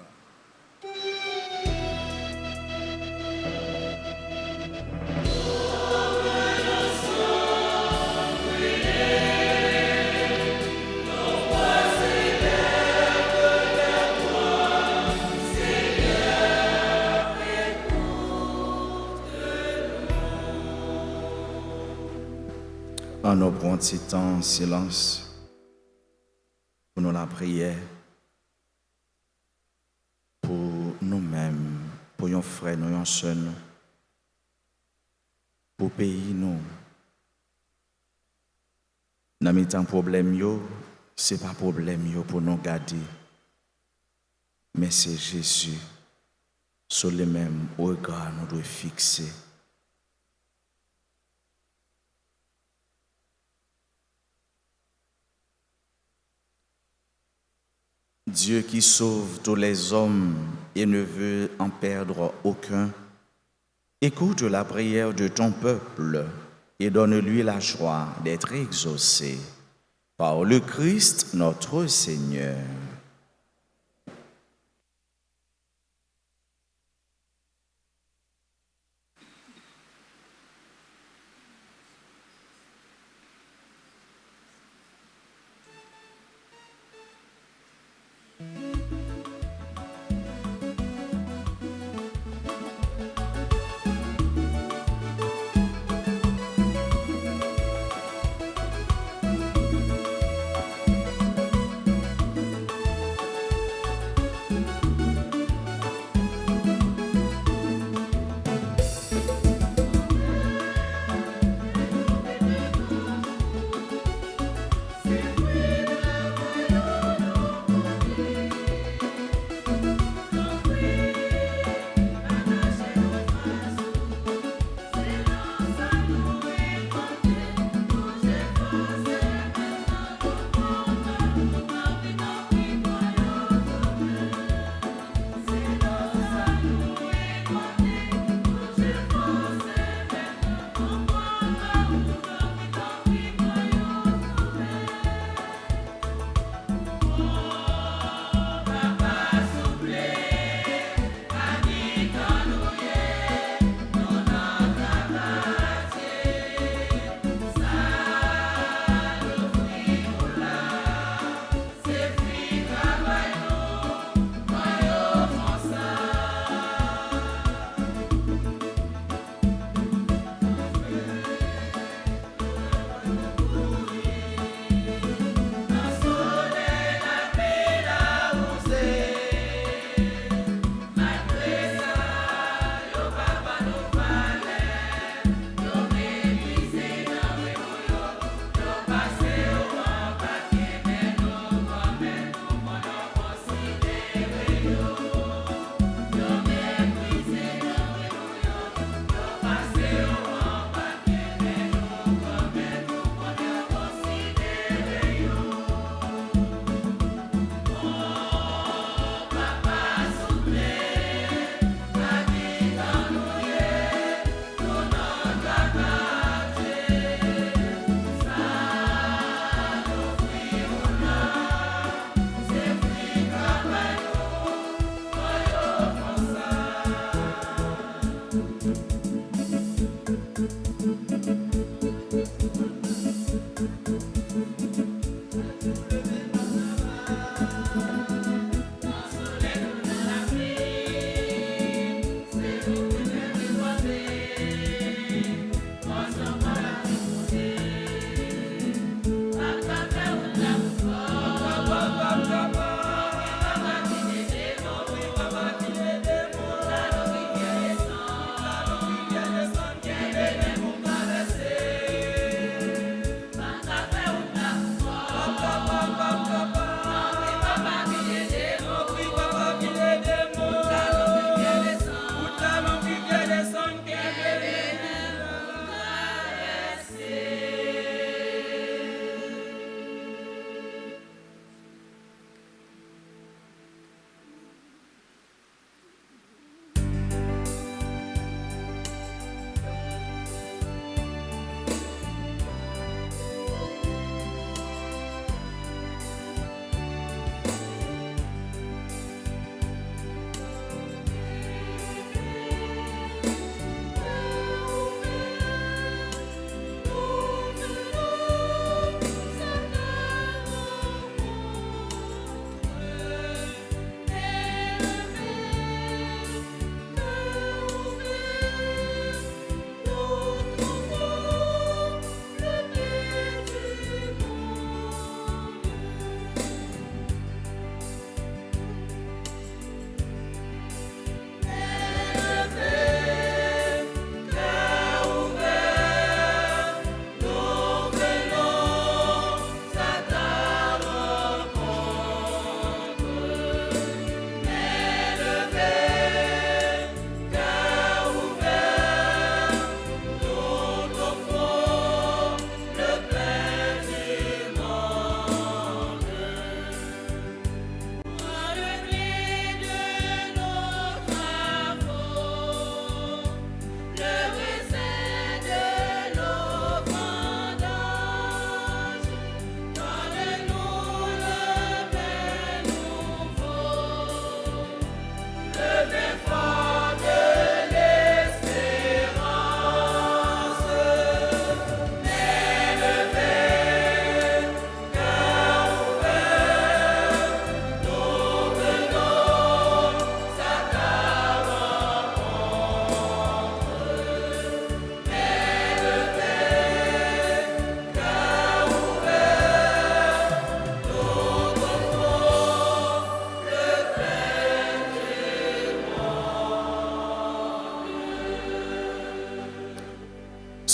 En nos prend petit temps en silence pour nous la prière, pour nous-mêmes, pour nos frères, nos sœurs, pour pays nous. Dans mes temps problème yo, c'est pas problème yo pour nous garder, mais c'est Jésus sur les mêmes regards nous devons fixer. Dieu qui sauve tous les hommes et ne veut en perdre aucun, écoute la prière de ton peuple et donne-lui la joie d'être exaucé par le Christ notre Seigneur.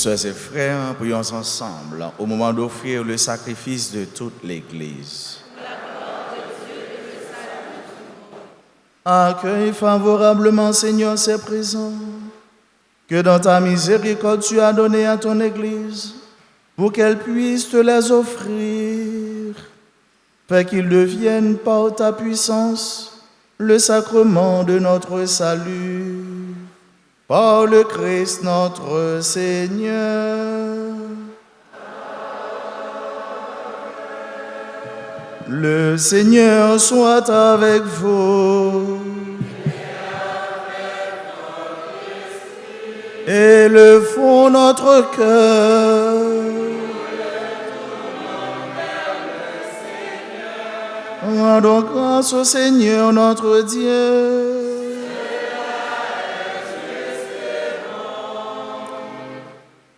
Sœurs et frères, prions ensemble au moment d'offrir le sacrifice de toute l'Église. Accueille favorablement, Seigneur, ces présents que dans ta miséricorde tu as donné à ton Église pour qu'elle puisse te les offrir. Fais qu'ils deviennent par ta puissance le sacrement de notre salut. Par le Christ notre Seigneur. Le Seigneur soit avec vous. Élevons notre cœur. Rendons grâce au Seigneur notre Dieu.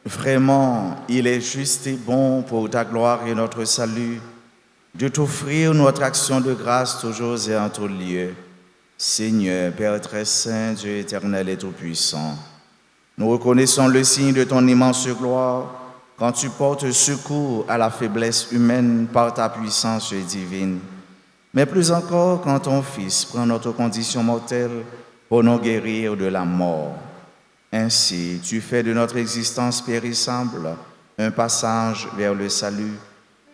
Vraiment, il est juste et bon pour ta gloire et notre salut de t'offrir notre action de grâce toujours et en tout lieu. Seigneur, Père très saint, Dieu éternel et tout-puissant, nous reconnaissons le signe de ton immense gloire quand tu portes secours à la faiblesse humaine par ta puissance divine. Mais plus encore quand ton Fils prend notre condition mortelle pour nous guérir de la mort. Ainsi, tu fais de notre existence périssable un passage vers le salut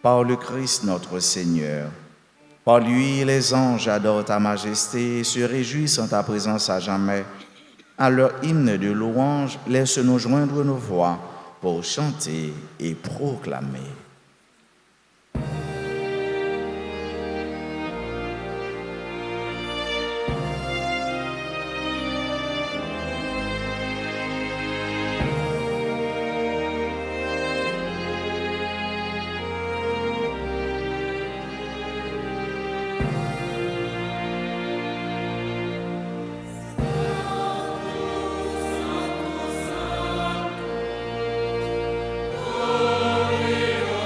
par le Christ notre Seigneur. Par lui, les anges adorent ta majesté et se réjouissent en ta présence à jamais. À leur hymne de louange, laisse-nous joindre nos voix pour chanter et proclamer. Gloria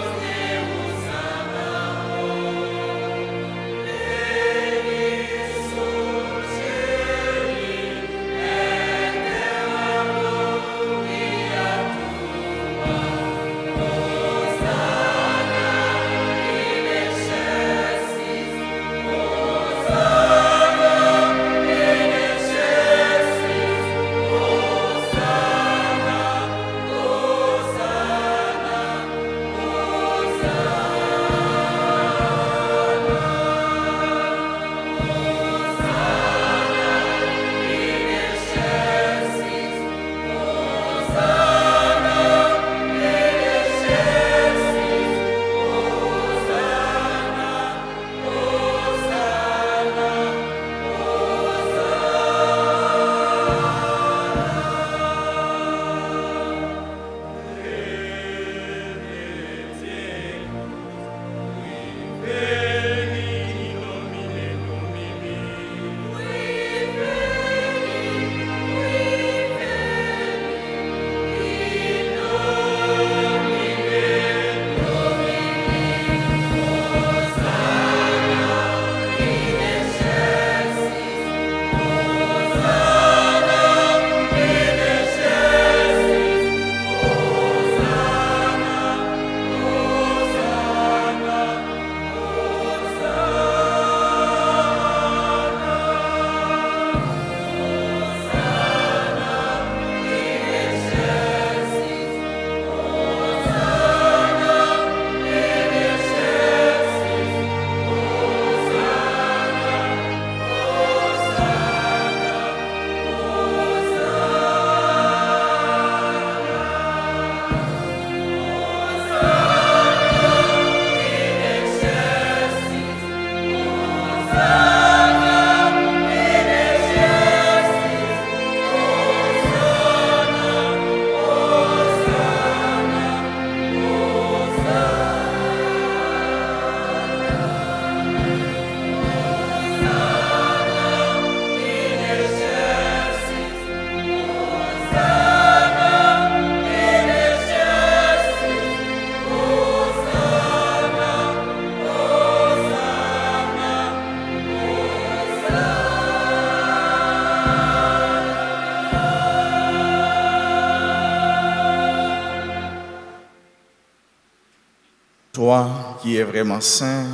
Toi qui es vraiment saint,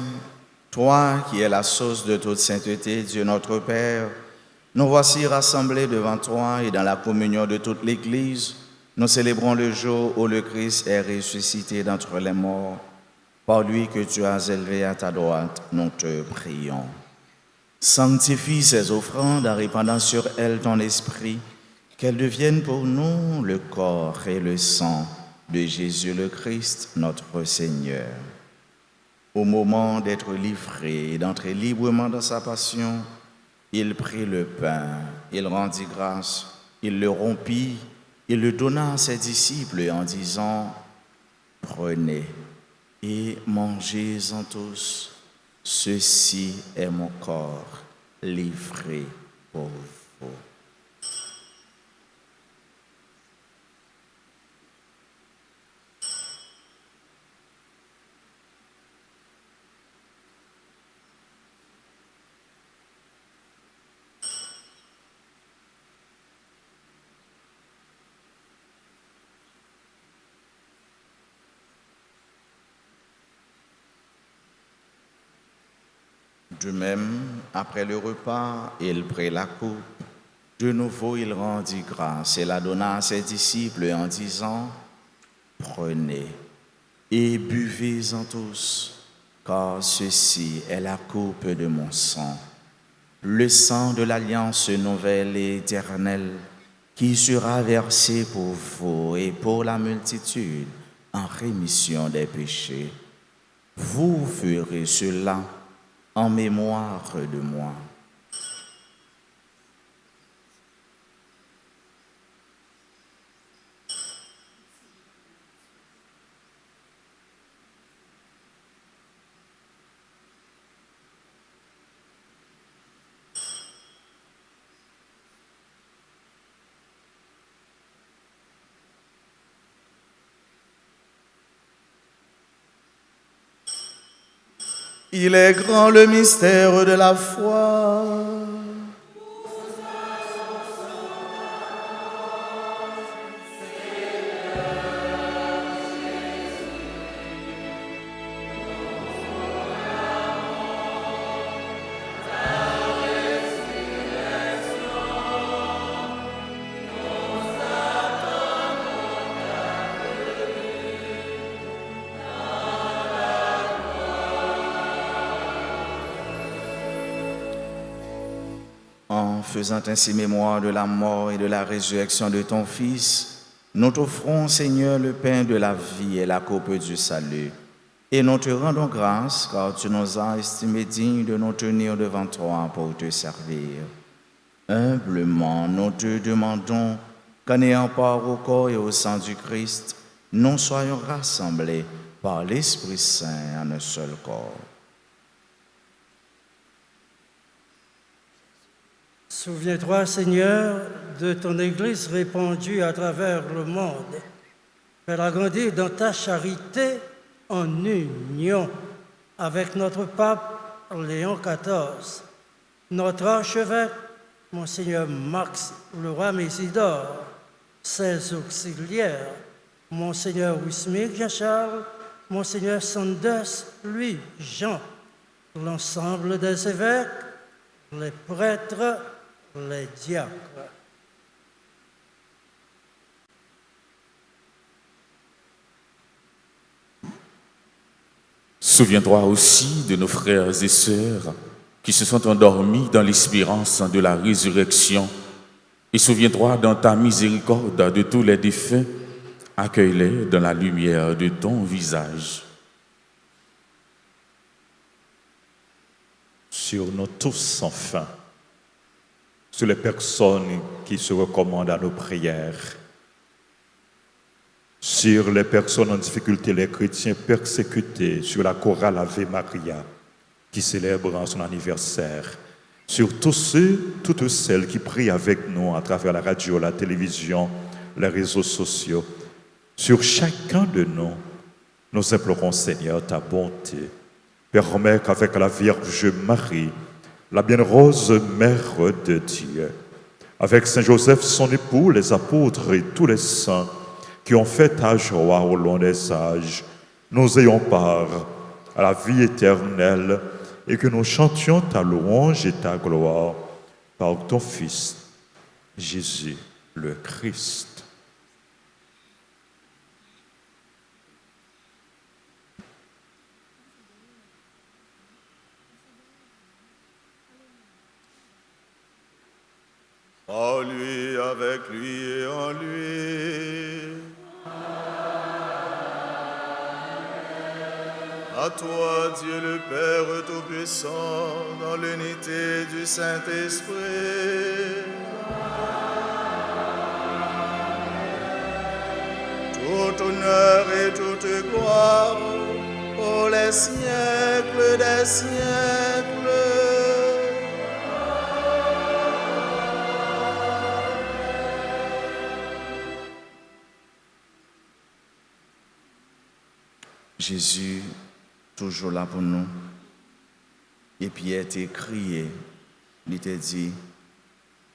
toi qui es la source de toute sainteté, Dieu notre Père, nous voici rassemblés devant toi et dans la communion de toute l'Église. Nous célébrons le jour où le Christ est ressuscité d'entre les morts. Par lui que tu as élevé à ta droite, nous te prions. Sanctifie ces offrandes en répandant sur elles ton esprit, qu'elles deviennent pour nous le corps et le sang de Jésus le Christ, notre Seigneur. Au moment d'être livré et d'entrer librement dans sa passion, il prit le pain, il rendit grâce, il le rompit, il le donna à ses disciples en disant « Prenez et mangez-en tous, ceci est mon corps livré pour vous. » De même, après le repas, il prit la coupe. De nouveau, il rendit grâce et la donna à ses disciples en disant « Prenez et buvez-en tous, car ceci est la coupe de mon sang, le sang de l'alliance nouvelle et éternelle, qui sera versé pour vous et pour la multitude en rémission des péchés. Vous ferez cela en mémoire de moi. » Il est grand le mystère de la foi. En faisant ainsi mémoire de la mort et de la résurrection de ton Fils, nous t'offrons, Seigneur, le pain de la vie et la coupe du salut. Et nous te rendons grâce, car tu nous as estimés dignes de nous tenir devant toi pour te servir. Humblement, nous te demandons qu'en ayant part au corps et au sang du Christ, nous soyons rassemblés par l'Esprit Saint en un seul corps. Souviens-toi, Seigneur, de ton Église répandue à travers le monde. Fais-la grandir dans ta charité en union avec notre pape Léon XIV, notre archevêque, Monseigneur Max Leroy Mésidor, ses auxiliaires, Monseigneur Wismik Jean-Charles, Monseigneur Sanders, Louis Jean, l'ensemble des évêques, les prêtres, les diacres. Souviens-toi aussi de nos frères et sœurs qui se sont endormis dans l'espérance de la résurrection. Et souviens-toi dans ta miséricorde de tous les défunts, accueille-les dans la lumière de ton visage. Sur nous tous, enfin, sur les personnes qui se recommandent à nos prières, sur les personnes en difficulté, les chrétiens persécutés, sur la chorale Ave Maria qui célèbre son anniversaire, sur tous ceux, toutes celles qui prient avec nous à travers la radio, la télévision, les réseaux sociaux, sur chacun de nous, nous implorons, Seigneur, ta bonté. Permets qu'avec la Vierge Marie, la bienheureuse Mère de Dieu, avec Saint Joseph, son époux, les apôtres et tous les saints qui ont fait ta joie au long des âges, nous ayons part à la vie éternelle et que nous chantions ta louange et ta gloire par ton Fils, Jésus le Christ. En lui, avec lui et en lui. À toi, Dieu le Père Tout-Puissant, dans l'unité du Saint-Esprit. Tout honneur et toute gloire pour les siècles des siècles. Jésus, toujours là pour nous. Et Pierre t'a crié, il t'a dit,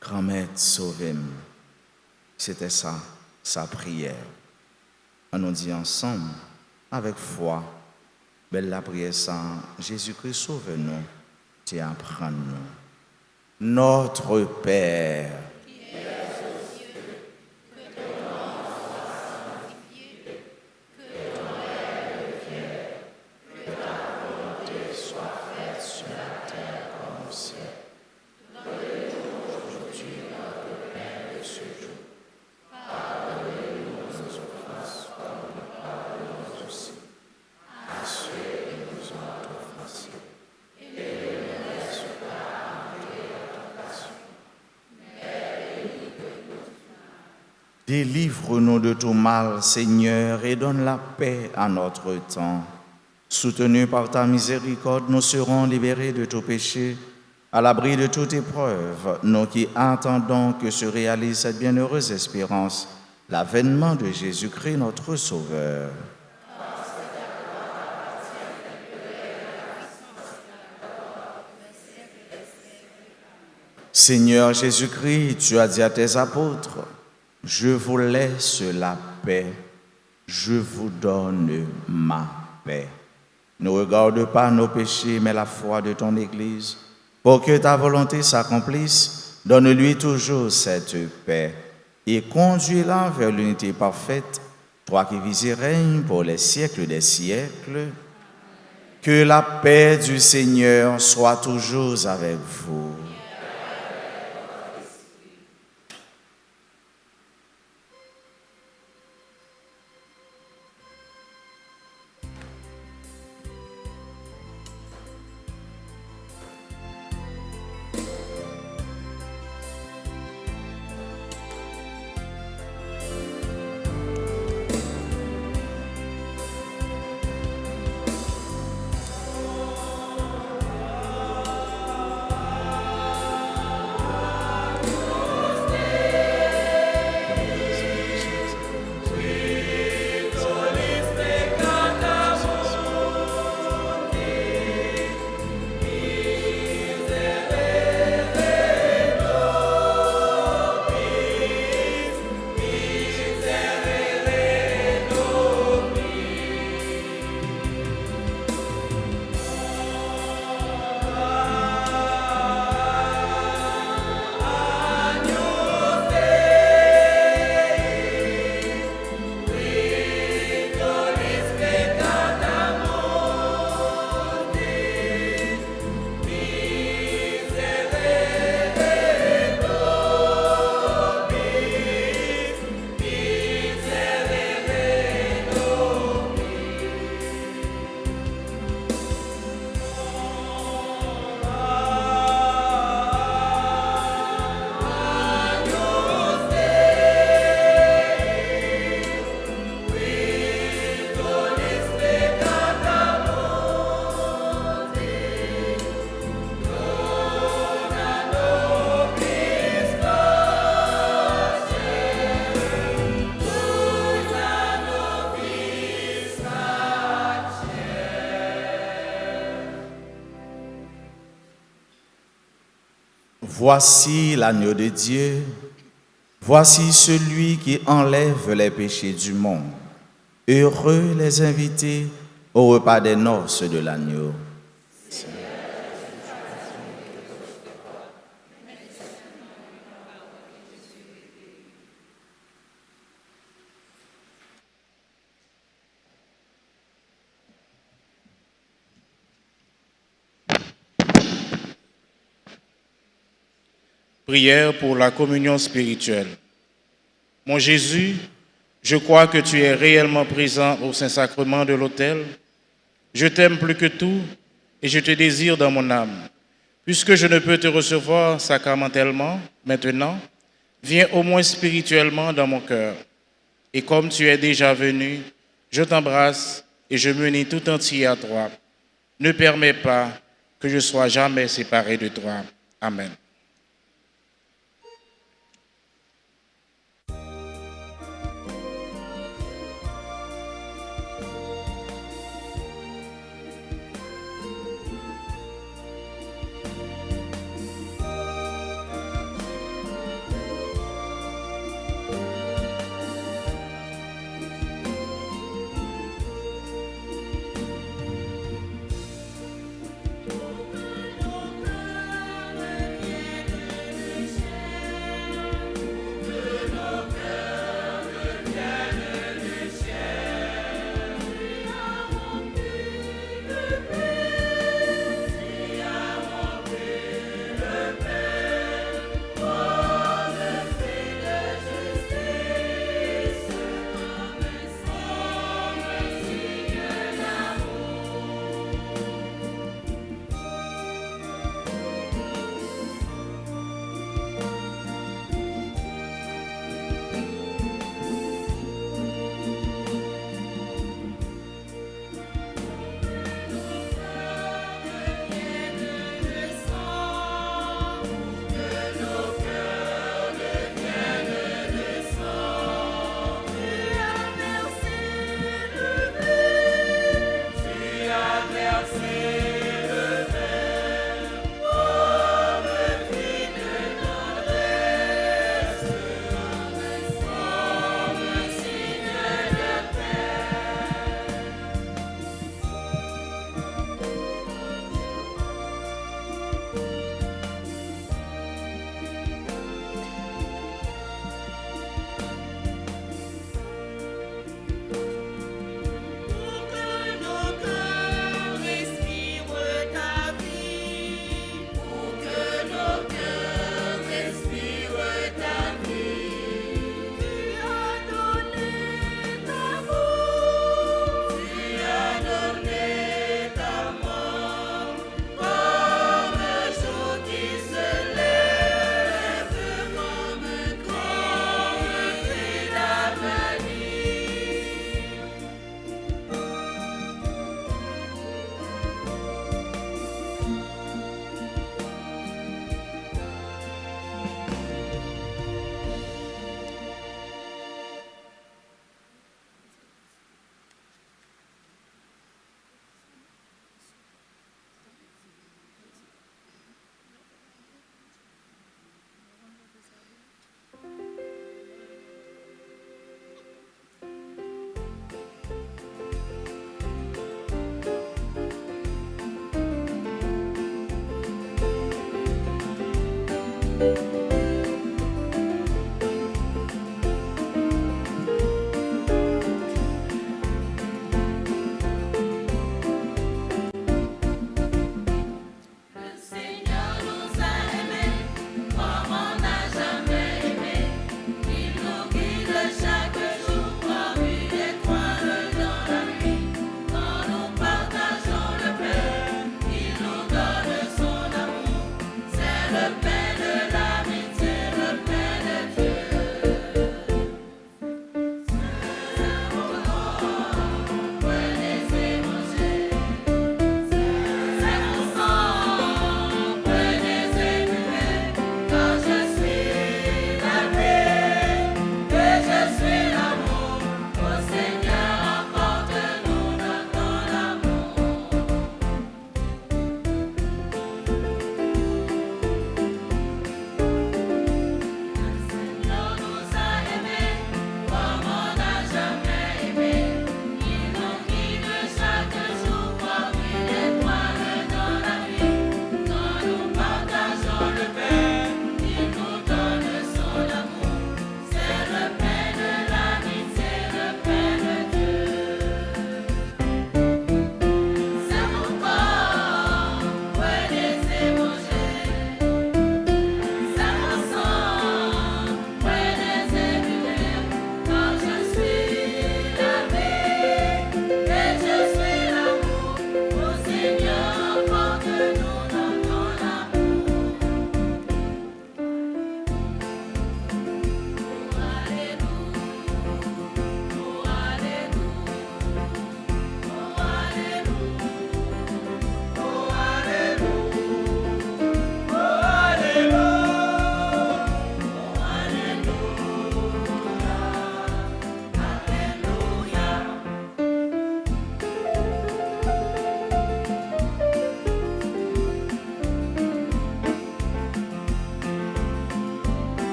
Grand-Maître, sauvez-moi. C'était ça, sa prière. On nous dit ensemble, avec foi, belle la prière ça, Jésus-Christ sauve-nous, tu apprends-nous. Notre Père, délivre-nous de tout mal, Seigneur, et donne la paix à notre temps. Soutenus par ta miséricorde, nous serons libérés de tout péché, à l'abri de toute épreuve, nous qui attendons que se réalise cette bienheureuse espérance, l'avènement de Jésus-Christ, notre Sauveur. Seigneur Jésus-Christ, tu as dit à tes apôtres, je vous laisse la paix, je vous donne ma paix. Ne regarde pas nos péchés, mais la foi de ton Église. Pour que ta volonté s'accomplisse, donne-lui toujours cette paix et conduis-la vers l'unité parfaite, toi qui vis et règnes pour les siècles des siècles. Que la paix du Seigneur soit toujours avec vous. Voici l'agneau de Dieu, voici celui qui enlève les péchés du monde. Heureux les invités au repas des noces de l'agneau. Prière pour la communion spirituelle. Mon Jésus, je crois que tu es réellement présent au Saint-Sacrement de l'autel. Je t'aime plus que tout et je te désire dans mon âme. Puisque je ne peux te recevoir sacramentellement maintenant, viens au moins spirituellement dans mon cœur. Et comme tu es déjà venu, je t'embrasse et je m'unis tout entier à toi. Ne permets pas que je sois jamais séparé de toi. Amen.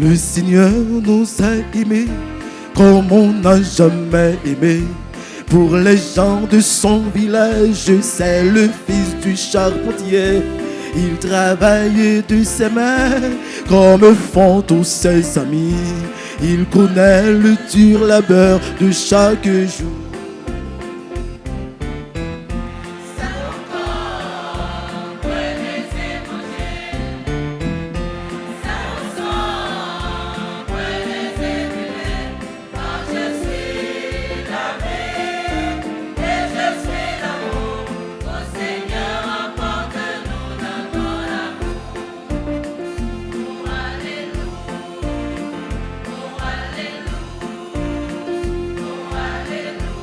Le Seigneur nous a aimés comme on n'a jamais aimé. Pour les gens de son village, c'est le fils du charpentier. Il travaille de ses mains comme font tous ses amis. Il connaît le dur labeur de chaque jour. Alléluia.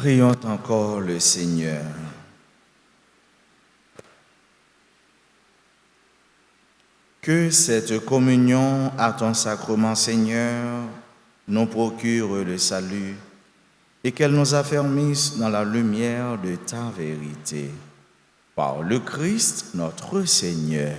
Prions encore le Seigneur. Que cette communion à ton sacrement, Seigneur, nous procure le salut et qu'elle nous affermisse dans la lumière de ta vérité. Par le Christ, notre Seigneur.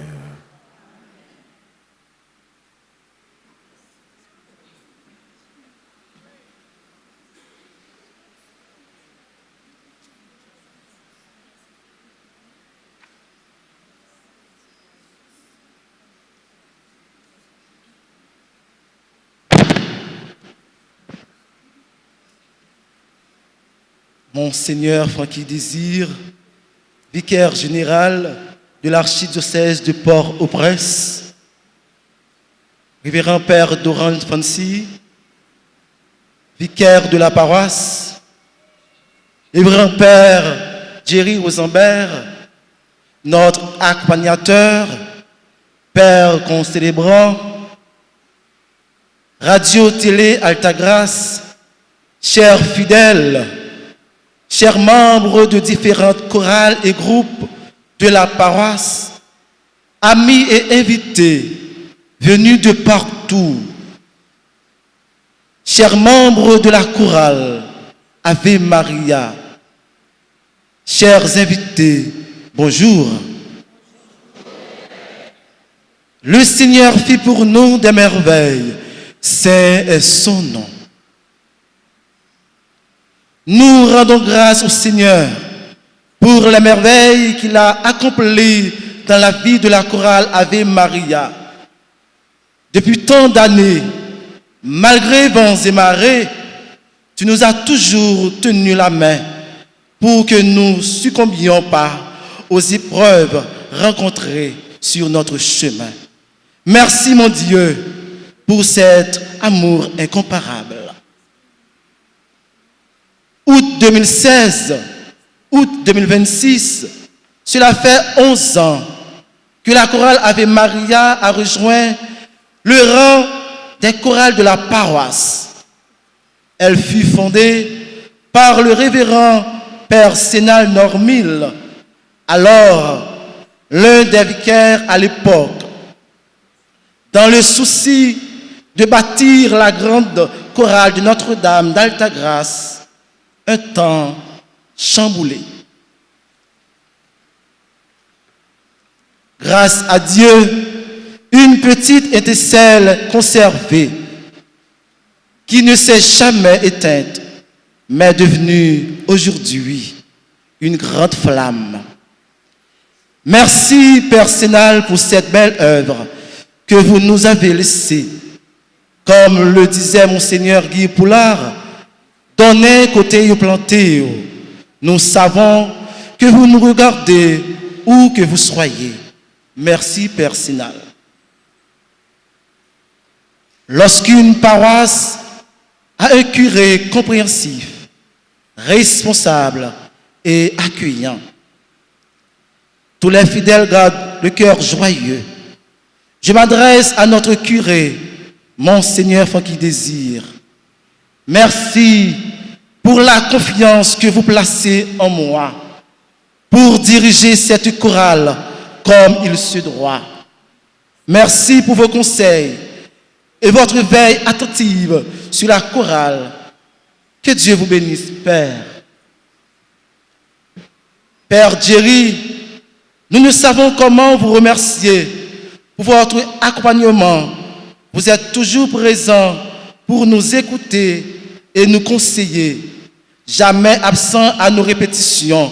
Monseigneur Francky Désir, vicaire général de l'archidiocèse de Port-au-Prince, révérend Père Doran Fancy, vicaire de la paroisse, révérend Père Jerry Rosenberg, notre accompagnateur, Père concélébrant, Radio-Télé Altagrace, chers fidèles, chers membres de différentes chorales et groupes de la paroisse, amis et invités venus de partout, chers membres de la chorale Ave Maria, chers invités, bonjour. Le Seigneur fit pour nous des merveilles, saint est son nom. Nous rendons grâce au Seigneur pour les merveilles qu'il a accomplies dans la vie de la chorale Ave Maria. Depuis tant d'années, malgré vents et marées, tu nous as toujours tenu la main pour que nous ne succombions pas aux épreuves rencontrées sur notre chemin. Merci mon Dieu pour cet amour incomparable. Août 2016, août 2026, cela fait 11 ans que la chorale Ave Maria a rejoint le rang des chorales de la paroisse. Elle fut fondée par le révérend Père Sénal Normil, alors l'un des vicaires à l'époque, dans le souci de bâtir la grande chorale de Notre-Dame d'Altagrace, un temps chamboulé. Grâce à Dieu, une petite étincelle conservée qui ne s'est jamais éteinte, mais devenue aujourd'hui une grande flamme. Merci Père Sénal pour cette belle œuvre que vous nous avez laissée. Comme le disait Monseigneur Guy Poulard, donnez côté ou planté, nous savons que vous nous regardez où que vous soyez. Merci Père Sénal. Lorsqu'une paroisse a un curé compréhensif, responsable et accueillant, tous les fidèles gardent le cœur joyeux. Je m'adresse à notre curé, Monseigneur Francky Désir. Merci pour la confiance que vous placez en moi pour diriger cette chorale comme il se doit. Merci pour vos conseils et votre veille attentive sur la chorale. Que Dieu vous bénisse, Père. Père Jerry, nous ne savons comment vous remercier pour votre accompagnement. Vous êtes toujours présent pour nous écouter et nous conseiller, jamais absent à nos répétitions.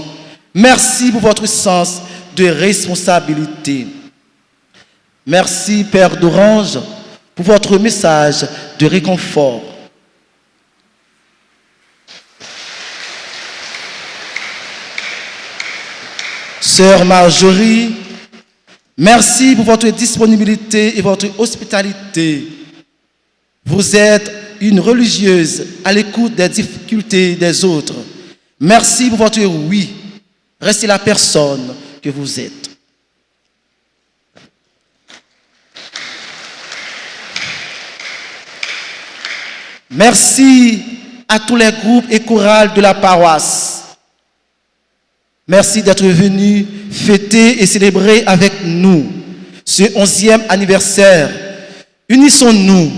Merci pour votre sens de responsabilité. Merci, Père d'Orange, pour votre message de réconfort. Sœur Marjorie, merci pour votre disponibilité et votre hospitalité. Vous êtes une religieuse à l'écoute des difficultés des autres. Merci pour votre oui. Restez la personne que vous êtes. Merci à tous les groupes et chorales de la paroisse. Merci d'être venus fêter et célébrer avec nous ce 11e anniversaire. Unissons-nous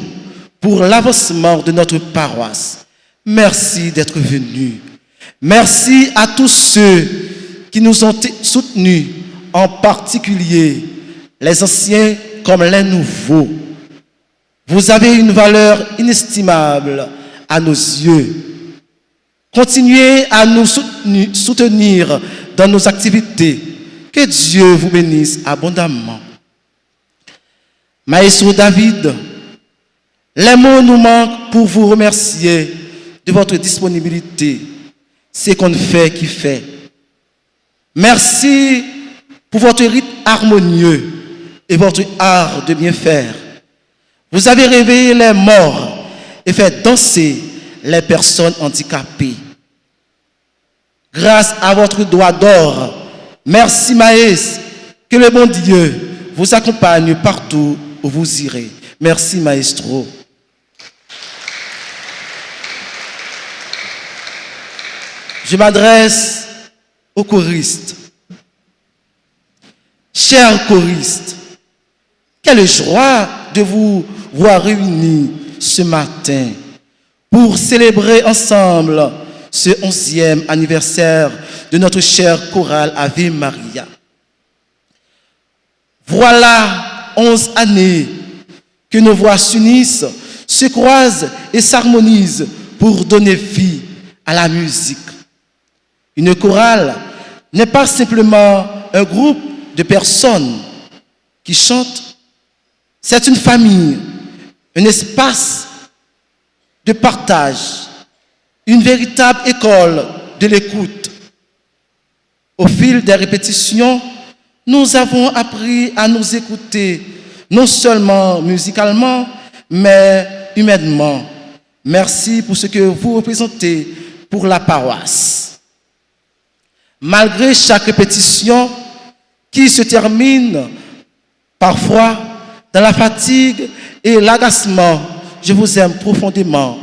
pour l'avancement de notre paroisse. Merci d'être venus. Merci à tous ceux qui nous ont soutenus, en particulier les anciens comme les nouveaux. Vous avez une valeur inestimable à nos yeux. Continuez à nous soutenir dans nos activités. Que Dieu vous bénisse abondamment. Maestro David, les mots nous manquent pour vous remercier de votre disponibilité. C'est qu'on fait qui fait. Merci pour votre rythme harmonieux et votre art de bien faire. Vous avez réveillé les morts et fait danser les personnes handicapées. Grâce à votre doigt d'or, merci Maës, que le bon Dieu vous accompagne partout où vous irez. Merci Maestro. Je m'adresse aux choristes. Chers choristes, quelle joie de vous voir réunis ce matin pour célébrer ensemble ce 11e anniversaire de notre chère chorale Ave Maria. Voilà 11 années que nos voix s'unissent, se croisent et s'harmonisent pour donner vie à la musique. Une chorale n'est pas simplement un groupe de personnes qui chantent, c'est une famille, un espace de partage, une véritable école de l'écoute. Au fil des répétitions, nous avons appris à nous écouter, non seulement musicalement, mais humainement. Merci pour ce que vous représentez pour la paroisse. Malgré chaque répétition qui se termine parfois dans la fatigue et l'agacement, je vous aime profondément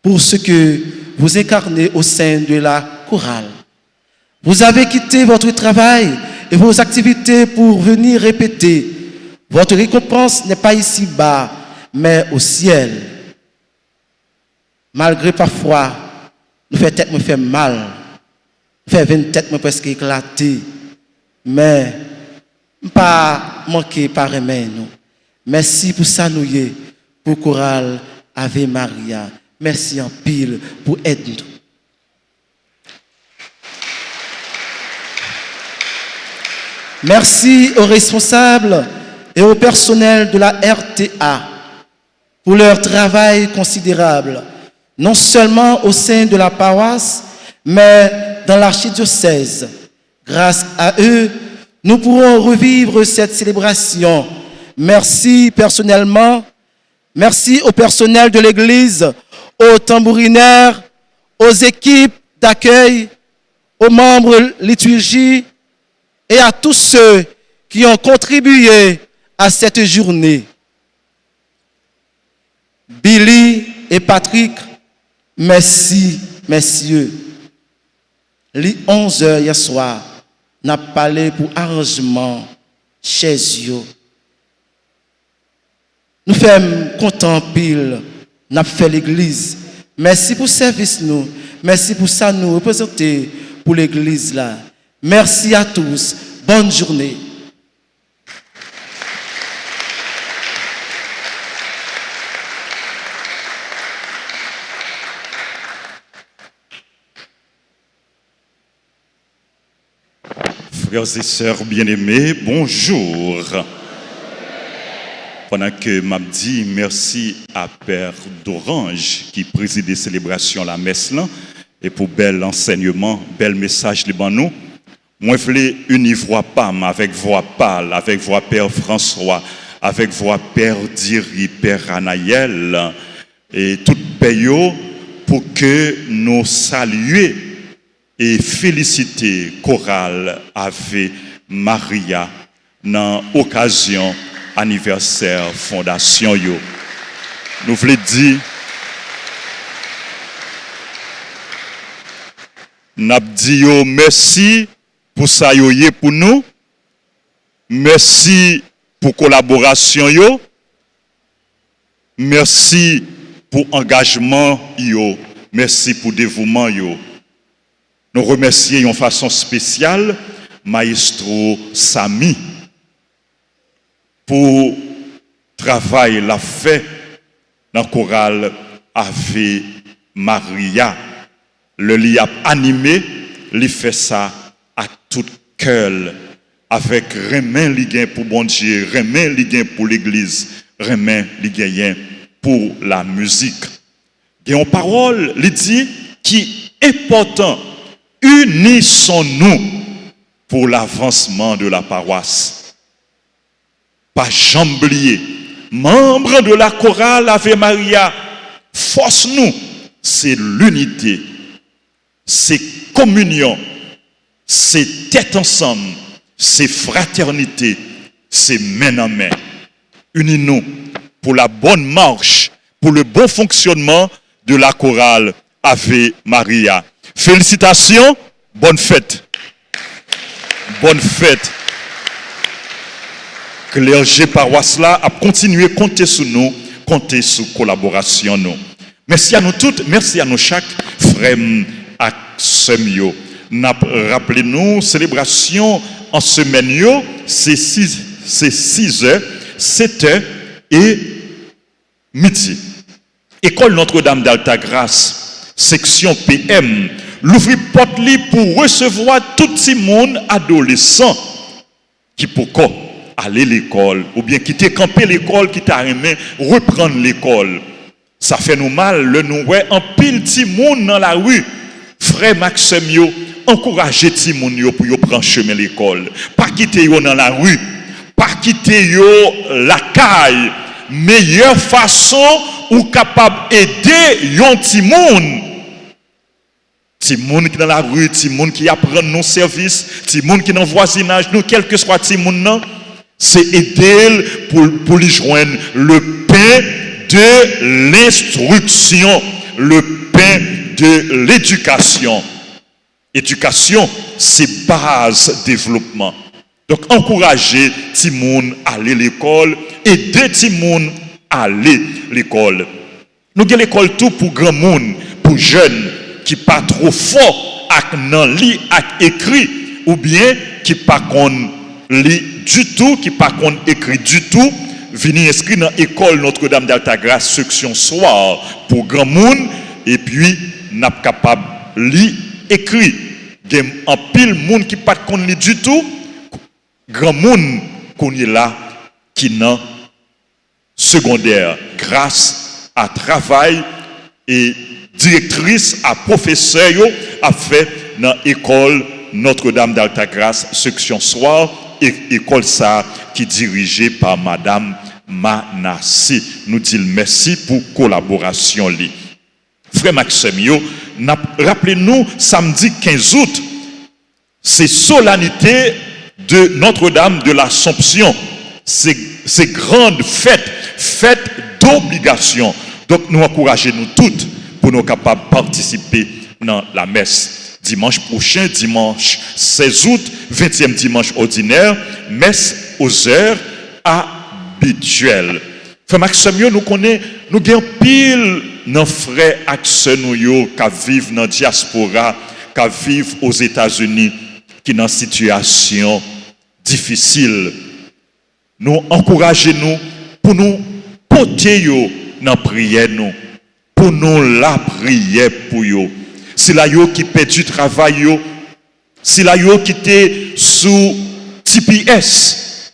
pour ce que vous incarnez au sein de la chorale. Vous avez quitté votre travail et vos activités pour venir répéter. Votre récompense n'est pas ici-bas, mais au ciel. Malgré parfois, nous fait tête me fait mal, fait 20 tête me presque éclater, mais pas manquer par aimer nous. Merci pour ça nous y, pour chorale Ave Maria. Merci en pile pour aider nous. Merci aux responsables et au personnel de la RTA pour leur travail considérable, non seulement au sein de la paroisse, mais dans l'archidiocèse. Grâce à eux, nous pourrons revivre cette célébration. Merci personnellement, merci au personnel de l'Église, aux tambourinaires, aux équipes d'accueil, aux membres liturgie et à tous ceux qui ont contribué à cette journée. Billy et Patrick, merci, messieurs. Les 11h hier soir, n'a parlé pour arrangement chez eux. Nous sommes contents pile, n'a fait l'église. Merci pour le service nous. Merci pour ça nous représenter pour l'église là. Merci à tous. Bonne journée. Frères et sœurs bien-aimés, bonjour. Pendant que m'a dit merci à Père d'Orange qui préside les célébrations la messe là et pour bel enseignement, bel message les nous. Moi je voulais une voix pâme avec voix pâle, avec voix Père François, avec voix Père Diri, Père Anaël et tout pays pour que nous saluions et féliciter chorale Ave Maria dans occasion anniversaire fondation yo. Nous voulons dire N'a dit yo merci pour ça yo yé pour nous. Merci pour collaboration yo. Merci pour engagement yo. Merci pour dévouement yo. Nous remercions en façon spéciale Maestro Sami pour travail la fait dans le choral Ave Maria. Le lit a animé, il fait ça à tout cœur, avec remen liguin pour bon Dieu, remen liguin pour l'église, remen liguin pour la musique. Et en parole, il dit qui est important, unissons-nous pour l'avancement de la paroisse. Pas jamblier, membres de la chorale Ave Maria, force-nous, c'est l'unité. C'est communion, c'est tête ensemble, c'est fraternité, c'est main en main. Unis-nous pour la bonne marche, pour le bon fonctionnement de la chorale Ave Maria. Félicitations, bonne fête. Bonne fête. Clergé paroisse là a continué à compter sur nous, compter sur collaboration nous. Merci à nous toutes, merci à nous chaque frère. À Semio. Rappelez-nous, célébration en semaine, c'est 6 heures, 7 heures et midi. École Notre-Dame d'Altagrace, section PM, l'ouvrir porte pour recevoir tout le monde adolescent qui peut aller à l'école ou bien quitter camper l'école, qui t'a aimé reprendre l'école. Ça fait nous mal, le nous ouais en pile petit monde dans la rue. Frère Maxime yo, encouragez ti moun yo pour yo prendre chemin l'école. Pas quitter yo dans la rue, pas quitter yo la caille. Meilleure façon ou capable aider yon ti moun. Ti moun qui dans la rue, ti moun qui apprend nos services, ti moun qui dans voisinage, nous quel que soit ti moun nan, c'est aider pour lui joindre le pain de l'instruction, le pain de l'éducation. Éducation, c'est base développement. Donc, encourager Timoun à aller à l'école, aider Timoun à aller à l'école. Nous avons l'école tout pour grand monde, pour jeunes qui pas trop fort à lire à écrit, ou bien qui pas qu'on lit du tout, qui pas qu'on écrit du tout. Venir inscrire dans l'école Notre-Dame d'Altagrace, section soir pour grand monde, et puis n'a pas capable lire écrit. Il y a un pile monde qui pas qu'on lit du tout, grand monde qu'on est là qui n'a secondaire grâce à travail et directrice à professeur a fait dans l'école Notre-Dame d'Altagrace section soir et école ça qui est dirigée par madame Manassé. Nous disons merci pour collaboration li. Frère Maxime, rappelez-nous, samedi 15 août, c'est solennité de Notre-Dame de l'Assomption. C'est grande fête, fête d'obligation. Donc nous encourageons nous toutes pour nous capables de participer dans la messe. Dimanche prochain, dimanche 16 août, 20e dimanche ordinaire, messe aux heures habituelles. Frère Maxime, nous connaissons, nous avons pile nos frères accès nous qui vivent dans la diaspora, qui vivent aux États-Unis, qui sont dans une situation difficile. Nous encourageons pour nous porter dans la prière, pour nous la prière pour eux. Si la yo qui perd du travail, si la yo qui était sous TPS,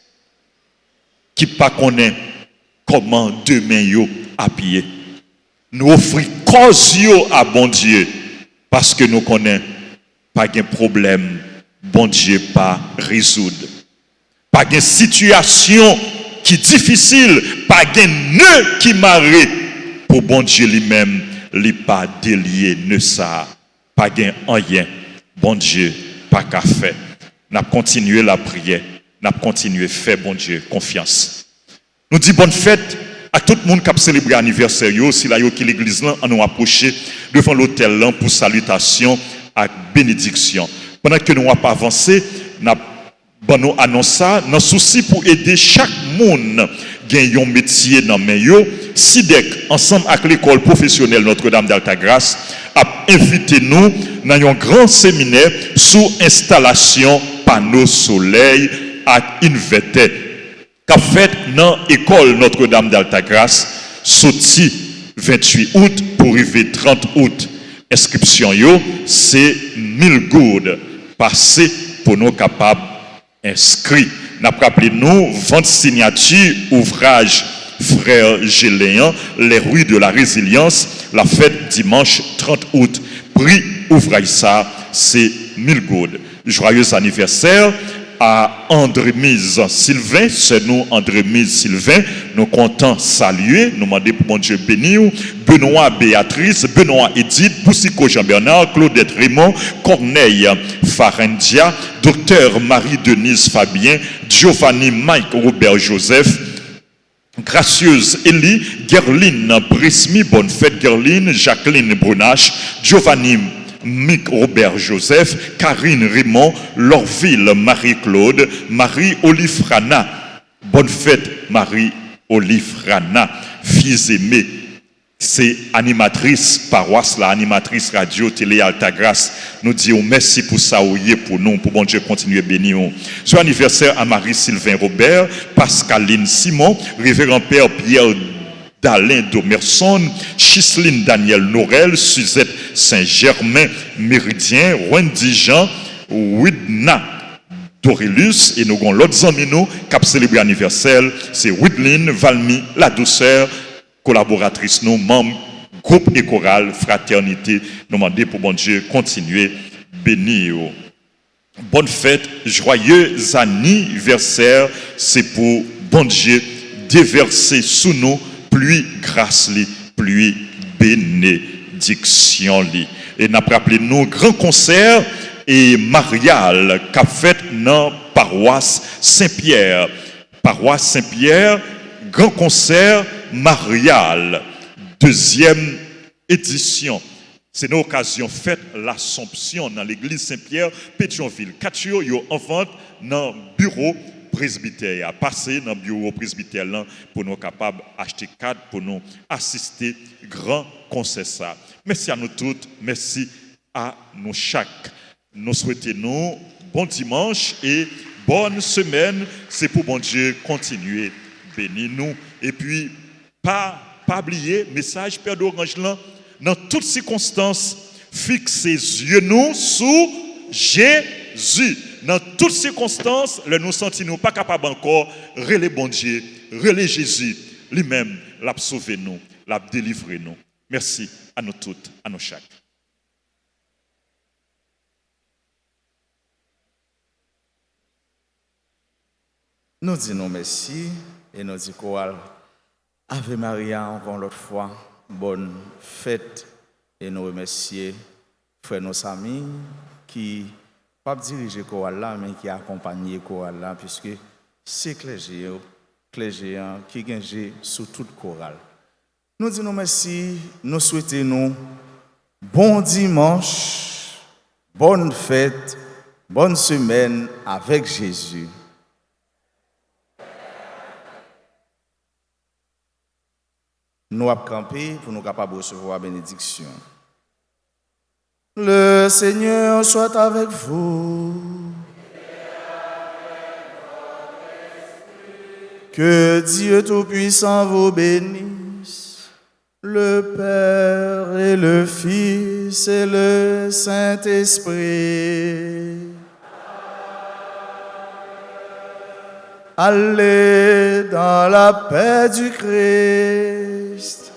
qui pas connaît comment demain yo à pied. Nous offrons cause à bon Dieu parce que nous connaissons pas de problème, bon Dieu pas résoudre. Pas de situation qui est difficile, pas de nœud qui marre pour bon Dieu lui-même, lui pas délié, ne ça, pas de rien, bon Dieu, pas qu'à faire. N'a continué la prière, n'a continué faire bon Dieu confiance. Nous disons bonne fête à tout le monde qui a célébré l'anniversaire, si là qui l'église là, on nous approché devant l'hôtel là pour salutation avec bénédiction. Pendant que nous avons avancé, nous annonçons nos soucis pour aider chaque monde qui a un métier dans les mains. SIDEC, ensemble avec l'école professionnelle Notre-Dame d'Altagrace, a invité nous dans un grand séminaire sous installation panneaux soleil à inverter. Qu'a fait dans l'école Notre-Dame d'Altagrace, sorti 28 août pour arriver 30 août. Inscription c'est 1000 goudes passé pour nous capables inscrits. N'a rappelé nous vente signature ouvrage Frère Géléan, les rues de la résilience, la fête dimanche 30 août. Prix ouvrage ça, c'est 1000 goudes. Joyeux anniversaire à André-Mise Sylvain, c'est nous André-Mise Sylvain, nous comptons saluer, nous demander pour bon Dieu bénir, Benoît Béatrice, Benoît Edith, Boussico Jean-Bernard, Claudette Raymond, Corneille Farendia, Docteur Marie-Denise Fabien, Giovanni Mike Robert Joseph, Gracieuse Elie, Gerline Brismy, bonne fête Gerline, Jacqueline Brunache, Giovanni Mick Robert Joseph, Karine Raymond, Lorville Marie-Claude, Marie-Olifrana. Bonne fête Marie-Olifrana, fils aimés. C'est animatrice paroisse, la animatrice radio télé Altagrace. Nous disons merci pour ça, pour nous, pour bon Dieu continuer à bénir. Joyeux anniversaire à Marie-Sylvain Robert, Pascaline Simon, révérend Père Pierre d'Alain Domerson, Chiseline Daniel Norel, Suzette Saint-Germain Méridien, Wendy Jean, Widna Dorélus, et nous avons l'autre ami nous qui a célébré l'anniversaire, c'est Widline Valmy, la douceur, collaboratrice, nous, membres, groupe et chorale, fraternité, nous demandons pour bon Dieu continuer bénir. Bonne fête, joyeux anniversaire, c'est pour bon Dieu déverser sous nous pluie grâce, pluie bénédiction. Et nous avons rappelé nous grand concert et marial qu'a fait dans paroisse Saint-Pierre. Paroisse Saint-Pierre, grand concert marial, deuxième édition. C'est une occasion faite l'Assomption dans l'église Saint-Pierre, Pétionville. 4 jours, ils ont en vente dans le bureau presbytère. Passer dans le bureau presbytère pour nous capables d'acheter cadre pour nous assister grand concert ça. Merci à nous toutes, merci à nous chaque. Nous souhaitons nous bon dimanche et bonne semaine. C'est pour bon Dieu continuer bénir nous et puis pas oublier message Père d'Orange là dans toutes circonstances fixez yeux nous sur Jésus. Dans toutes circonstances, nous sentons nous pas capables encore relais bon Dieu, relais Jésus lui-même l'a sauvé nous, l'a délivré nous. Merci à nous toutes, à nous chaque. Nous disons merci et nous disons chorale Ave Maria encore l'autre fois, bonne fête et nous remercions frères nos amis qui pas diriger le chorale là mais qui accompagne le chorale là puisque c'est clergé qui gagne sur toute chorale. Nous disons merci, nous souhaitons nous bon dimanche, bonne fête, bonne semaine avec Jésus. Nous avons campé pour nous capables de recevoir la bénédiction. Le Seigneur soit avec vous. Que Dieu Tout-Puissant vous bénisse, le Père et le Fils et le Saint-Esprit. Allez dans la paix du Christ.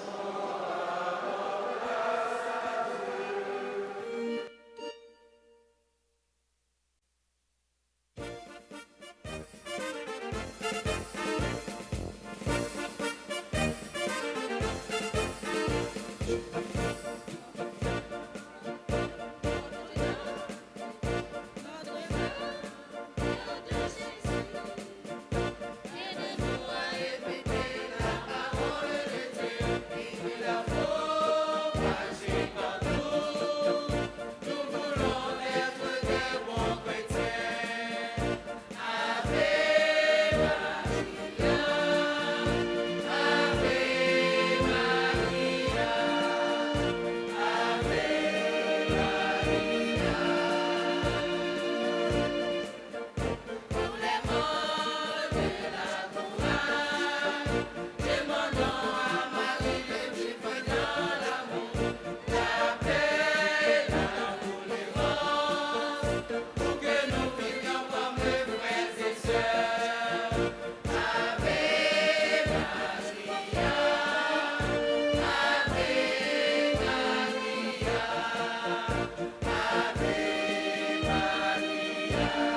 Seigneur.